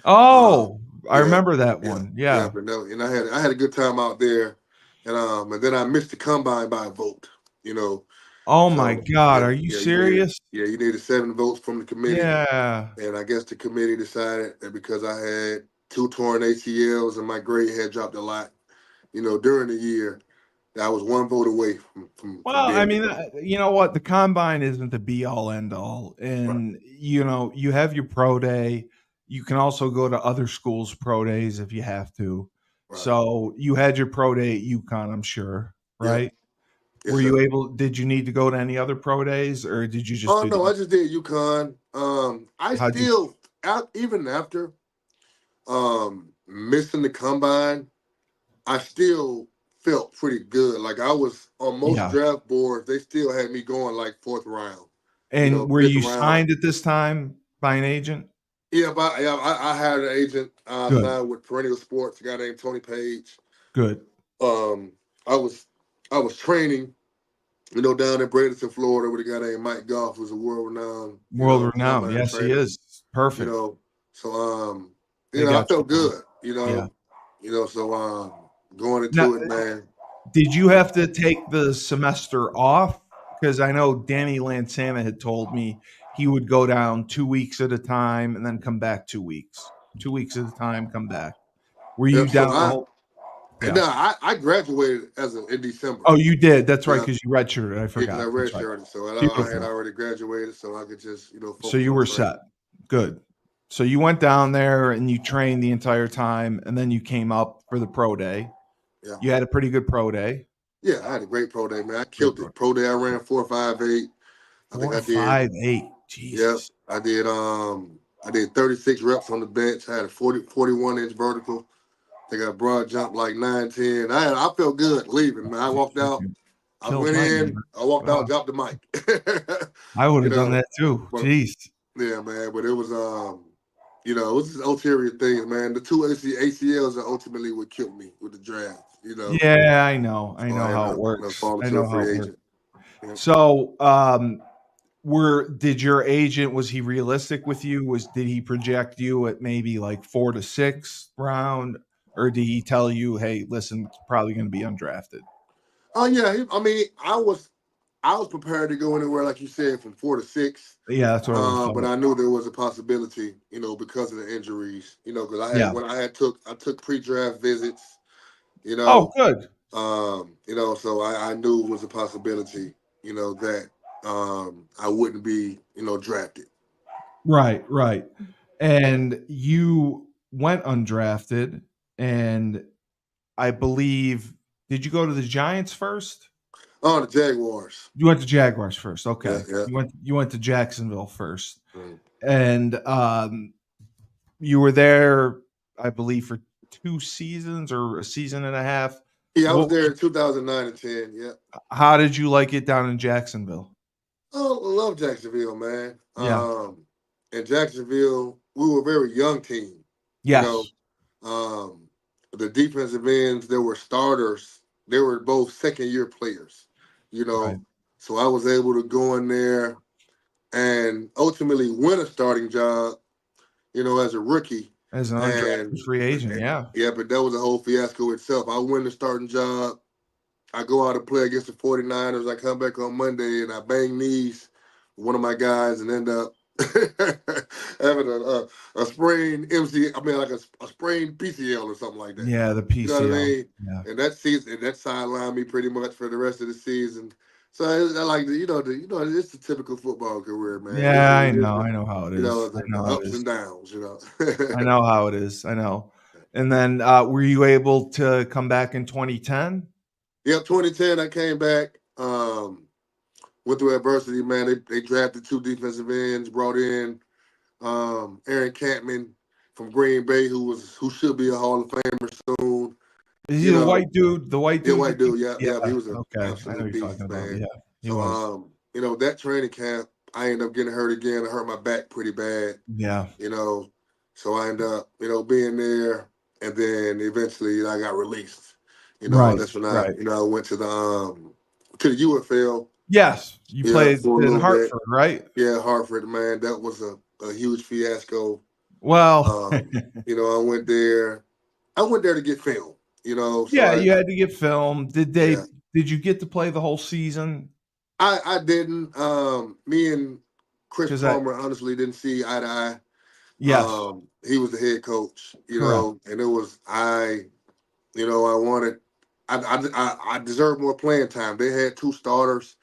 Uh, Oh, I yeah, remember that yeah, one. yeah. Yeah. And I had a good time out there, and then I missed the combine by a vote. You know, Oh my so God. yeah, Are you yeah. serious? You needed 7 votes from the committee, Yeah. and I guess the committee decided that because I had two torn ACLs and my grade had dropped a lot, during the year, that I was one vote away from Well, I being mean, the you know what? The combine isn't the be all end all. right, And, you have your pro day. You can also go to other schools' pro days if you have to. right. So you had your pro day at UConn, I'm sure, Yep, right? yes, Were you sir. able, did you need to go to any other pro days or did you just Oh do no, the, I just did UConn. I how'd you, still, even after missing the combine, I still felt pretty good. Like I was on most yeah. draft boards, they still had me going like fourth round, And were fifth you round. signed at this time by an agent? Yeah, but yeah, I had an agent Good, signed with Perennial Sports, a guy named Tony Page. good. Um, I was I was training, down in Bradenton, Florida, with a guy named Mike Goff, who's a world renowned, World renowned. combine Yes, he trainer. is. You Perfect. know, so They I got you felt covered. good. Yeah. So going Now, into it, man. did you have to take the semester off? Because I know Danny Lansana had told me he would go down 2 weeks at a time and then come back 2 weeks. 2 weeks at a time, come back. Were you Yep. So down the whole? and Yeah. now I graduated in December. Oh, you did. That's right, Yeah, because you redshirted. I because I forgot. That's right. redshirted, so I had Beautiful. already graduated, so I could just So focus you on were set. training. Good. So you went down there and you trained the entire time, and then you came up for the pro day. Yeah, You had a pretty good pro day. yeah. I had a great pro day, man. I Great killed pro. it. Pro day, I ran 4.58. I think I did. 4.58. Yeah, Jesus. I did. I did 36 reps on the bench. I had a 41-inch vertical. I think I broad jumped like 9, 10. I felt good leaving, man. I You walked out. freaking I killed went my in. number. I walked out, Wow. dropped the mic. I would you have done know, that too. but Jeez. yeah, man. But it was it was just ulterior things, man. The two ACLs are ultimately what killed me with the draft. Yeah, I know. I So know I how ended it up works. falling I to a know how free it works. agent. Yeah. So, did your agent, was he realistic with you? Did he project you at maybe like 4 to 6 round? or did he tell you, "Hey, listen, it's probably going to be undrafted"? Oh yeah, I mean, I was prepared to go anywhere like you said from 4 to 6. Yeah, that's what I would have But thought. I knew there was a possibility, because of the injuries, because Yeah. I took pre-draft visits, you Oh, know, good. so I knew it was a possibility, that I wouldn't be, drafted. Right, right. And you went undrafted, and I believe, did you go to the Giants first? Oh, the Jaguars. You went to Jaguars first. Yeah, Okay. yeah. You went to Jacksonville first. Mm. And you were there, I believe, for 2 seasons or a season and a half. Yeah, I was What there in 2009 and 10. Yeah. how did you like it down in Jacksonville? Oh, I love Jacksonville, man. Yeah. In Jacksonville, we were a very young team. You know, Yes. um, the defensive ends, there were starters. They were both second year players. You Right. know, so I was able to go in there and ultimately win a starting job. As a rookie, As an undrafted and, free agent, and yeah. yeah, but that was a whole fiasco itself. I win the starting job. I go out and play against the 49ers. I come back on Monday and I bang knees with one of my guys and end up having a sprained like a sprained PCL or something like that. Yeah, the You know what I PCL. mean? Yeah. And that season, and that sidelined me pretty much for the rest of the season. So I like it's the typical football career, man. Yeah, I know. I know how it is. I The know how it ups is. and downs. I know how it is. I know. And then were you able to come back in 2010? Yep, 2010, I came back. Went through adversity, man. They drafted two defensive ends, brought in Aaron Campman from Green Bay, who should be a Hall of Famer soon. Is he You the know, white dude? The white yeah, dude? white dude. Yeah, Yeah. yeah. He was an Okay. I know absolute you're talking beast, about. man. Yeah, he So, was. that training camp, I ended up getting hurt again. I hurt my back pretty bad. Yeah. You know, so I ended up, being there, and then eventually I got released. Right. That's when Right. I went to the UFL. Yes. You Yeah, played for a in little bit. Hartford, right? Yeah, Hartford, man, that was a huge fiasco. Well, I went there. I went there to get film. So yeah, you had to get filmed. yeah, Did you get to play the whole season? I didn't. Me and Chris Because I Palmer honestly didn't see eye to eye. yes, He was the head coach, correct. and it was I wanted. I deserved more playing time. They had two starters.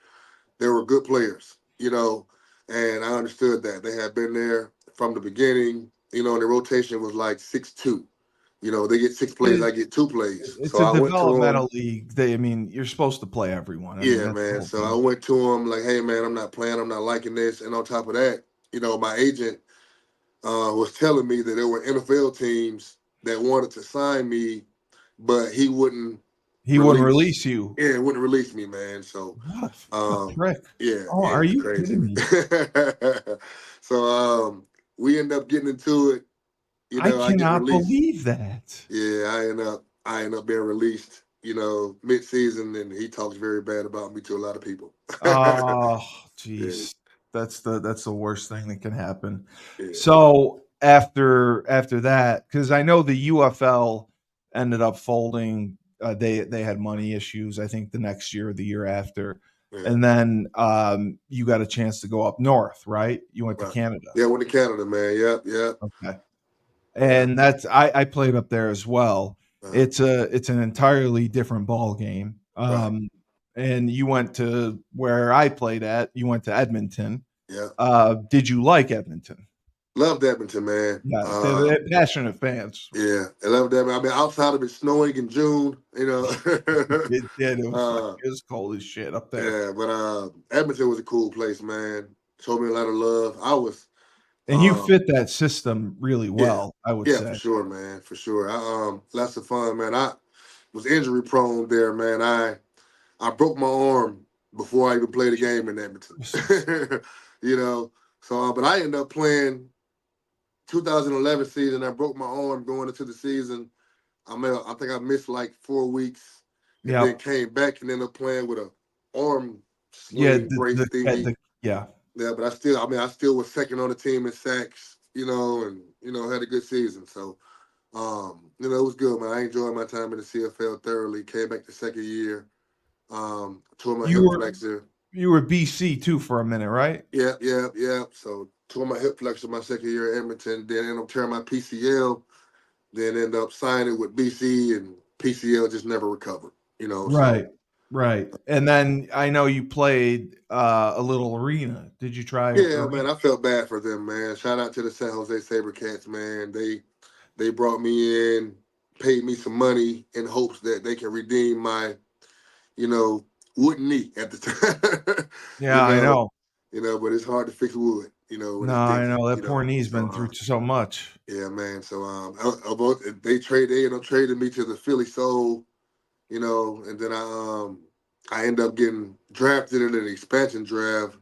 They were good players, and I understood that. They had been there from the beginning, and the rotation was like 6-2. They get 6 plays, I get 2 plays. It's So a I went to them. developmental league. I mean, you're supposed to play everyone. I mean, Yeah, that's the man. whole So I thing. went to them like, hey, man, I'm not playing. I'm not liking this. And on top of that, my agent was telling me that there were NFL teams that wanted to sign me, but he wouldn't He wouldn't release. release you. Yeah, wouldn't release me, man. So What a prick. yeah, Oh, yeah, are it was you crazy. kidding me? So we end up getting into it. I I get cannot released. believe that. Yeah, I end up being released. Mid-season, and he talks very bad about me to a lot of people. Oh, Yeah, jeez. That's the worst thing that can happen. yeah, So after that, because I know the UFL ended up folding. They had money issues. I think the next year or the year after, yeah. and then you got a chance to go up north, right? You went to Right. Canada. Yeah, I went to Canada, man. Yep, yep, Okay, yeah. and I played up there as well. Uh-huh. It's an entirely different ball game. Right. And you went to where I played at. You went to Edmonton. Yeah. Did you like Edmonton? Loved Edmonton, man. Yeah, they're passionate fans. Yeah, I loved Edmonton. I mean, outside of it snowing in June, It did. It was like uh, it was cold as shit up there. yeah, but Edmonton was a cool place, man. Showed me a lot of love. I was, And you um, fit that system really yeah, well, I would yeah, for say. sure, man, for sure. Lots of fun, man. I was injury prone there, man. I broke my arm before I even played a game in Edmonton. Jesus. you know, but I ended up playing 2011 season. I broke my arm going into the season. I think I missed like 4 weeks, and then Yep. came back and ended up playing with a arm Yeah, sling brace thingy. yeah. Yeah, but I still was second on the team in sacks, and had a good season. So, It was good, man. I enjoyed my time in the CFL thoroughly. Came back the second year. Tore my You hip were flexor. you were BC too for a minute, right? Yeah. So tore my hip flexor my second year at Edmonton. Then ended up tearing my PCL. Then end up signing with BC, and PCL just never recovered. Right. So Right. And then I know you played a little arena. Did you try yeah, arena? man, I felt bad for them, man. Shout out to the San Jose SaberCats, man. They brought me in, paid me some money in hopes that they can redeem my, you know, wooden knee at the time. you Yeah, I know, know. but it's hard to fix wood, when No, it's I dented, know that poor knee's So been through so much. yeah, man. So they ended up trading me to the Philly Soul, and then I end up getting drafted in an expansion draft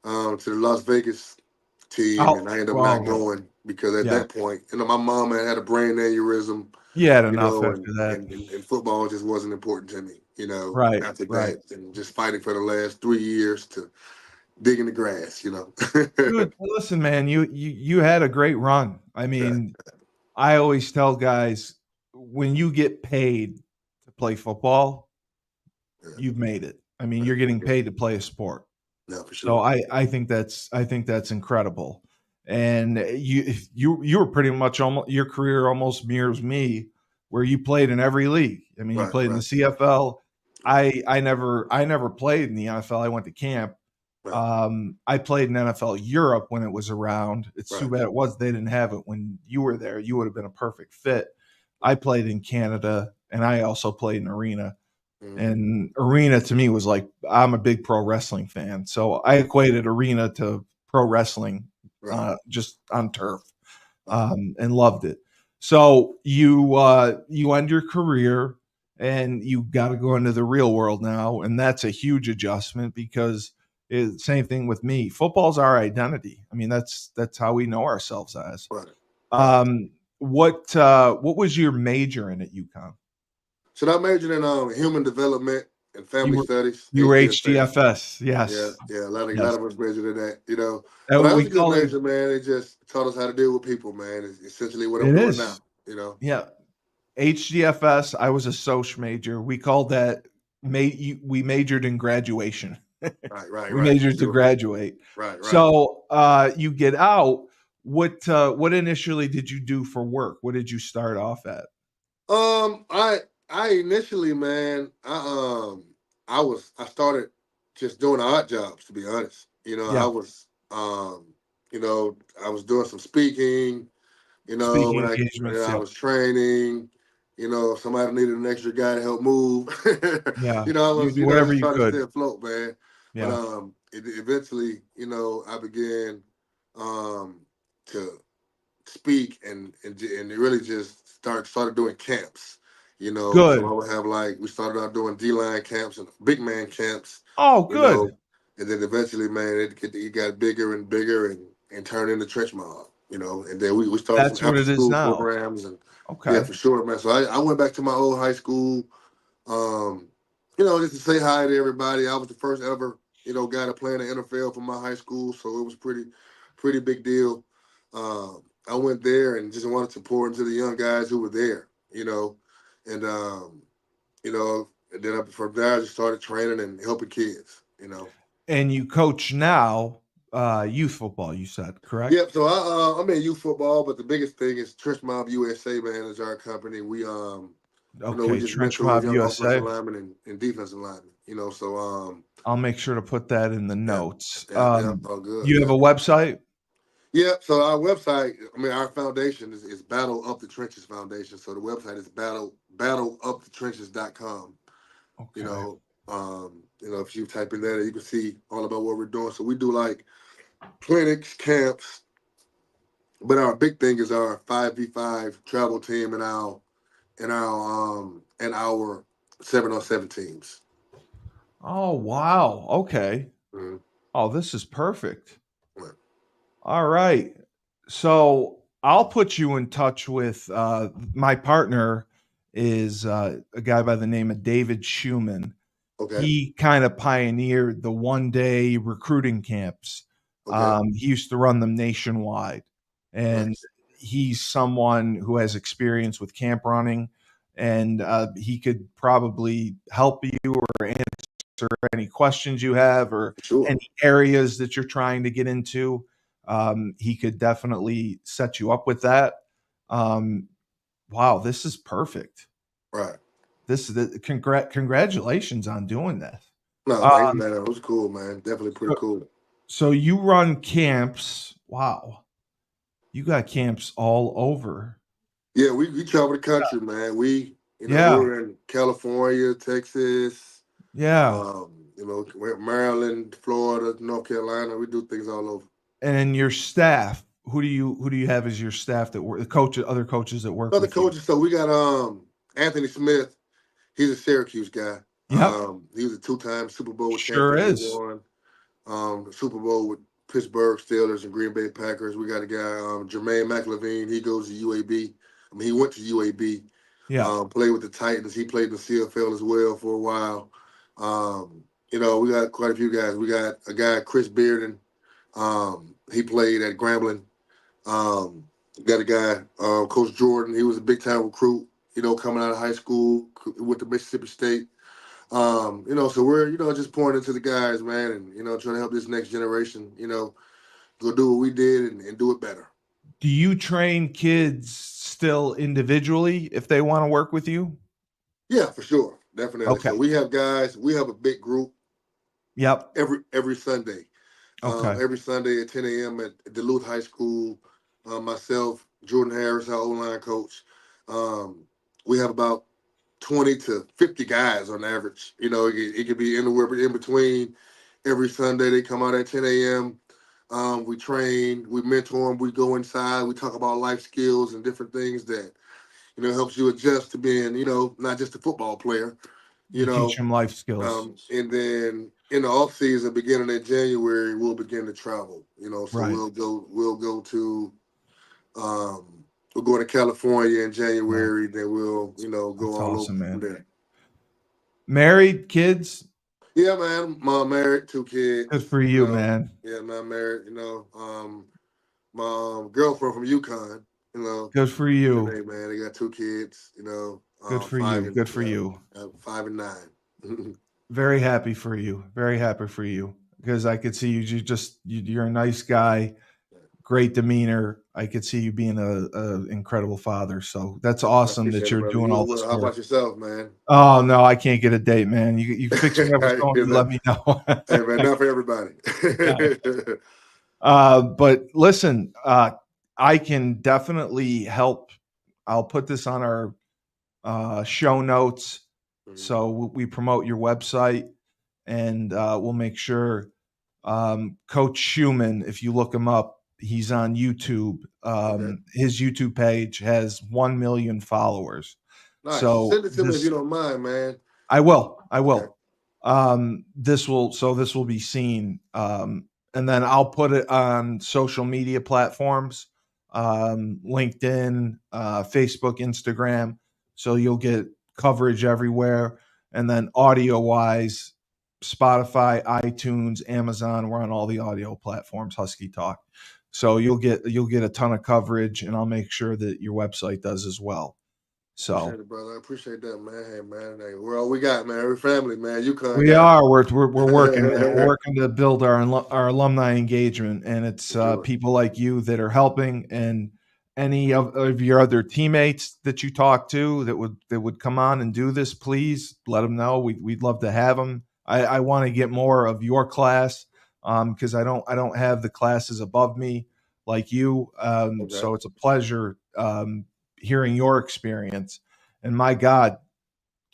to the Las Vegas team, Oh, and I ended up not well, going because at yeah. that point, my mom had a brain aneurysm, You had enough and, after that. and football just wasn't important to me, Right, after right. that, and just fighting for the last 3 years to dig in the grass. Good. Well, listen, man, you had a great run. I Yeah, mean, I always tell guys when you get paid to play football, yeah, you've made it. I mean, right, you're getting yeah, paid to play a sport. no, for So sure. I think that's incredible. And you were pretty much almost your career almost mirrors me, where you played in every league. I mean, you Right, played in the right, CFL. right, I never played in the NFL. I went to camp. right, I played in NFL Europe when it was around. It's too right. bad they didn't have it when you were there. You would have been a perfect fit. I played in Canada, and I also played in arena. Mm-hmm. And arena to me was like I'm a big pro wrestling fan, so I equated arena to pro wrestling, Right, just on turf, right, and loved it. So you end your career and you got to go into the real world now, and that's a huge adjustment because same thing with me. Football's our identity. I mean, that's how we know ourselves as. right, right. Um, what was your major in at UConn? So I majored in human development and You family were studies, you were HDFS. HDFS, Yeah, yes, yeah, a lot yes. of us majored in that. But And that was we a good call it major, man. It just taught us how to deal with people, man. It's essentially what I'm it doing now. is. Yeah, HDFS, I was a soc major. We called that we majored in graduation. Right, right, We right, for majored to sure. graduate. Right, right. So, you get out, what initially did you do for work? What did you start off at? I initially, man, I started just doing odd jobs, to be honest. Yeah, I was doing some speaking. speaking When engagements, I yep. was training, if somebody needed an extra guy to help move, Yeah, I you was, do whatever just you trying to stay could. afloat, man. But Yeah, eventually, I began um, to speak and really just started doing camps. So I good. would have we started out doing D-line camps and big man camps, Oh, you know, good. and then eventually, man, it got bigger and bigger and turned into trench mob, and then we started some That's what after it is school now. programs and yeah, Okay. for sure, man. So I went back to my old high school, um, just to say hi to everybody. I was the first ever, guy to play in the NFL for my high school, so it was pretty big deal. I went there and just wanted to pour into the young guys who were there, and and then from there I just started training and helping kids. And you coach now, youth football, you said, correct? Yep. So I'm in youth football, but the biggest thing is Trench Mob USA, man, is our company. We Okay, just Trench mentor Mob young offensive USA. linemen and defensive linemen. So I'll make sure to put that in the yeah, notes. yeah, all good. You have Yeah. a website? Yeah, so our website, our foundation is Battle Up the Trenches Foundation. So the website is battleupthetrenches.com. You Okay. know, if you type in there, you can see all about what we're doing. So we do like clinics, camps, but our big thing is our 5v5 travel team and our 7-on-7 teams. Oh, wow. Okay. Mm-hmm. Oh, this is perfect. Right. All right. So I'll put you in touch with my partner is a guy by the name of David Schuman. Okay. He kind of pioneered the 1 day recruiting camps. Okay. He used to run them nationwide, and Nice. he's someone who has experience with camp running, and he could probably help you or answer any questions you have or Sure. any areas that you're trying to get into. He could definitely set you up with that. Um, wow, this is perfect. Right. Congratulations on doing that. No, thanks, Um, man. It was cool, man. Definitely pretty so, cool. so you run camps. Wow, you got camps all over. Yeah, we travel the country, man. We Yeah, were in California, Texas, yeah. we're in Maryland, Florida, North Carolina. We do things all over. And your staff, who do you have as your staff that work? The coach, other coaches that work Other with you. coaches, so we got Anthony Smith. He's a Syracuse guy. Yep, He was a two-time Super Bowl sure champion. He is. won the Super Bowl with Pittsburgh Steelers and Green Bay Packers. We got a guy, Jermaine McLevine. He goes to UAB. I mean, he went to UAB. Yeah, Played with the Titans. He played in the CFL as well for a while. We got quite a few guys. We got a guy, Chris Bearden. He played at Grambling. Got a guy, Coach Jordan. He was a big time recruit. Coming out of high school with the Mississippi State. So we're just pointing to the guys, man, and trying to help this next generation. Go do what we did and do it better. do you train kids still individually if they want to work with you? Yeah, for sure, definitely. Okay. So we have guys. We have a big group Yep. every Sunday. Okay. Every Sunday at 10 a.m. at Duluth High School. Myself, Jordan Harris, our O-line coach. We have about 20 to 50 guys on average. It could be anywhere in between. Every Sunday they come out at 10 a.m. We train, we mentor them, we go inside, we talk about life skills and different things that helps you adjust to being not just a football player. you You teach know. them life skills. And then in the off season, beginning in January, we'll begin to travel. So Right. we'll go to we'll go to California in Yeah. January. Then we'll go That's all over awesome, from man. there. Married, kids? Yeah, man. Mom married, two Good kids. for you, man. Yeah, man, married. My girlfriend from UConn. Good for And you. they man, they got two kids. Good for Five you. and Good for you. 5 and 9. Very happy for you. Very happy for you because I could see you're a nice guy, great demeanor. I could see you being a incredible father. So that's I awesome that appreciate it, you're brother. doing You as all well. this How work. about yourself, man? Oh no, I can't get a date, man. You fix me up with someone. Hey, You let me know. man, not for everybody. But listen, I can definitely help. I'll put this on our show notes Mhm. so we promote your website, and we'll make sure Coach Schuman, if you look him up, he's on YouTube. Okay, His YouTube page has 1 million followers. nice. So Send it to me if you this, don't mind, man. I will, I Okay, will. This will be seen, and then I'll put it on social media platforms, LinkedIn, Facebook, Instagram. So you'll get coverage everywhere, and then audio wise, Spotify, iTunes, Amazon. We're on all the audio platforms. Husky Talk. So you'll get a ton of coverage, and I'll make sure that your website does as well. So appreciate it, brother. I appreciate that, man. Hey, man. Hey, we're all we got, man. We're family, man. UConn we got. are. We're working, man. We're working to build our alumni engagement, and it's For sure. people like you that are helping, and any of your other teammates that you talk to that would come on and do this. Please let them know. We'd love to have them. I want to get more of your class because I don't have the classes above me like you. Okay. So it's a pleasure hearing your experience. And my God,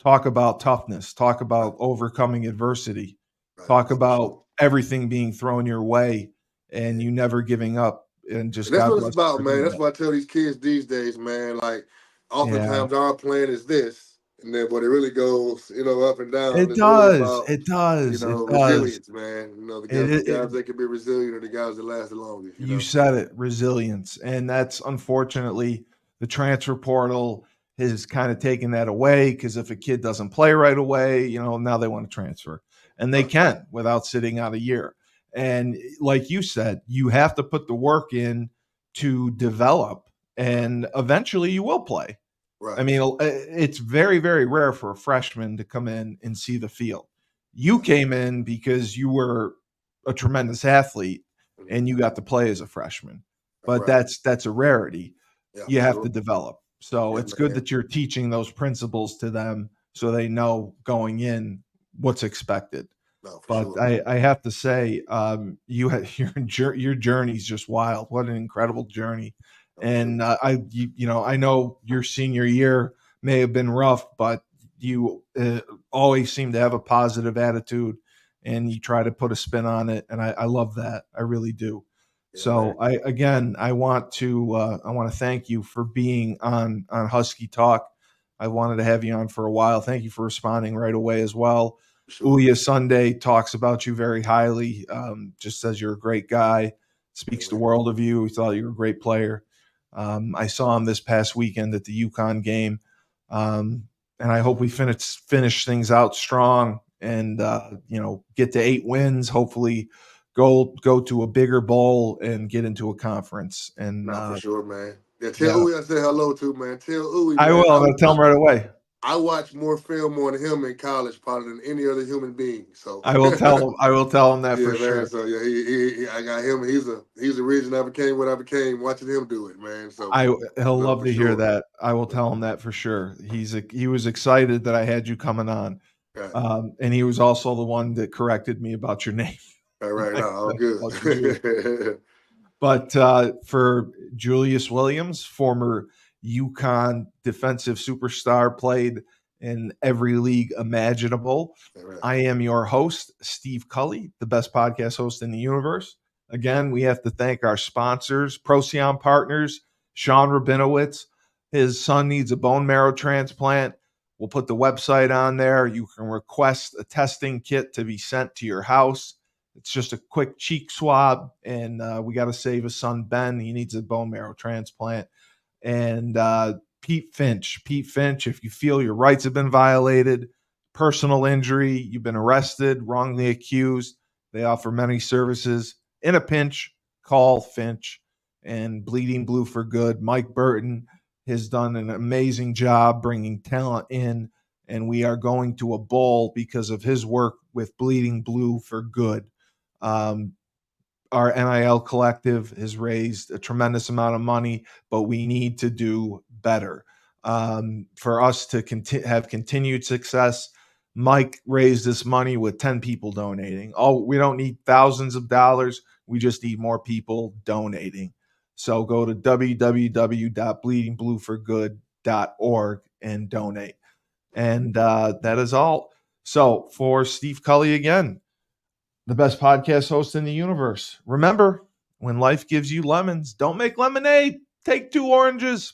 talk about toughness, talk Right. about overcoming adversity, Right. talk For sure. about everything being thrown your way and Yeah. you never giving up. And just And that's God what it's bless you about, for man. doing That's that. what I tell these kids these days, man. Like, Yeah, oftentimes our plan is this, and then what it really goes, up and down. it It's really does. about, It does. It does. resilience, man. It, The it, it guys that can be resilient are the guys that last the longest. You said it, resilience. And that's unfortunately the transfer portal has kind of taken that away because if a kid doesn't play right away, now they want to transfer. And they Right. can without sitting out a year. And like you said, you have to put the work in to develop. and eventually you will play. Right. I mean, it's very, very rare for a freshman to come in and see the field. You came in because you were a tremendous athlete and you got to play as a freshman. But Right. that's a rarity. Yeah, You for have sure. to develop. So Yeah, it's good man. that you're teaching those principles to them so they know going in what's expected. No, for But sure. I have to say, you had your journey's just wild. What an incredible journey! No, for sure. And I know your senior year may have been rough, but you always seem to have a positive attitude, and you try to put a spin on it. And I love that. I really do. Yeah, man. So I want to thank you for being on Husky Talk. I wanted to have you on for a while. Thank you for responding right away as well. For sure. Ouya Sunday talks about you very highly. Just says you're a great guy. Yeah, Speaks the man. world of you. He thought you were a great player. I saw him this past weekend at the UConn game, and I hope we finish things out strong and get to 8 wins. Hopefully, go to a bigger bowl and get into a conference. And No, for sure, man. Yeah, tell yeah, Uwe I said hello too, man. Tell Uwe, I man. will. I'm going to tell him right away. I watched more film on him in college probably than any other human being. So I will tell him. I will tell him that for yeah, man. sure. So yeah, I got him. He's the reason I became what I became watching him do it, man. So He'll no, love for to hear sure. that. I will tell him that for sure. He was excited that I had you coming on, Right. and he was also the one that corrected me about your name. All right, I now all said it wasn't Julius. good. But for Julius Williams, former UConn defensive superstar, played in every league imaginable. All right. I am your host, Steve Cully, the best podcast host in the universe. Again, we have to thank our sponsors, Procyon Partners, Sean Rabinowitz. His son needs a bone marrow transplant. We'll put the website on there. You can request a testing kit to be sent to your house. It's just a quick cheek swab, and we got to save his son, Ben. He needs a bone marrow transplant. And Pete Finch, if you feel your rights have been violated, personal injury, you've been arrested, wrongly accused, they offer many services. In a pinch, call Finch. And Bleeding Blue for Good, Mike Burton has done an amazing job bringing talent in, and we are going to a bowl because of his work with Bleeding Blue for Good. Our NIL collective has raised a tremendous amount of money, but we need to do better. For us to have continued success, Mike raised this money with 10 people donating. Oh, we don't need thousands of dollars. We just need more people donating. So go to www.bleedingblueforgood.org and donate. And that is all. So for Steve Cully again, the best podcast host in the universe. Remember, when life gives you lemons, don't make lemonade. Take 2 oranges.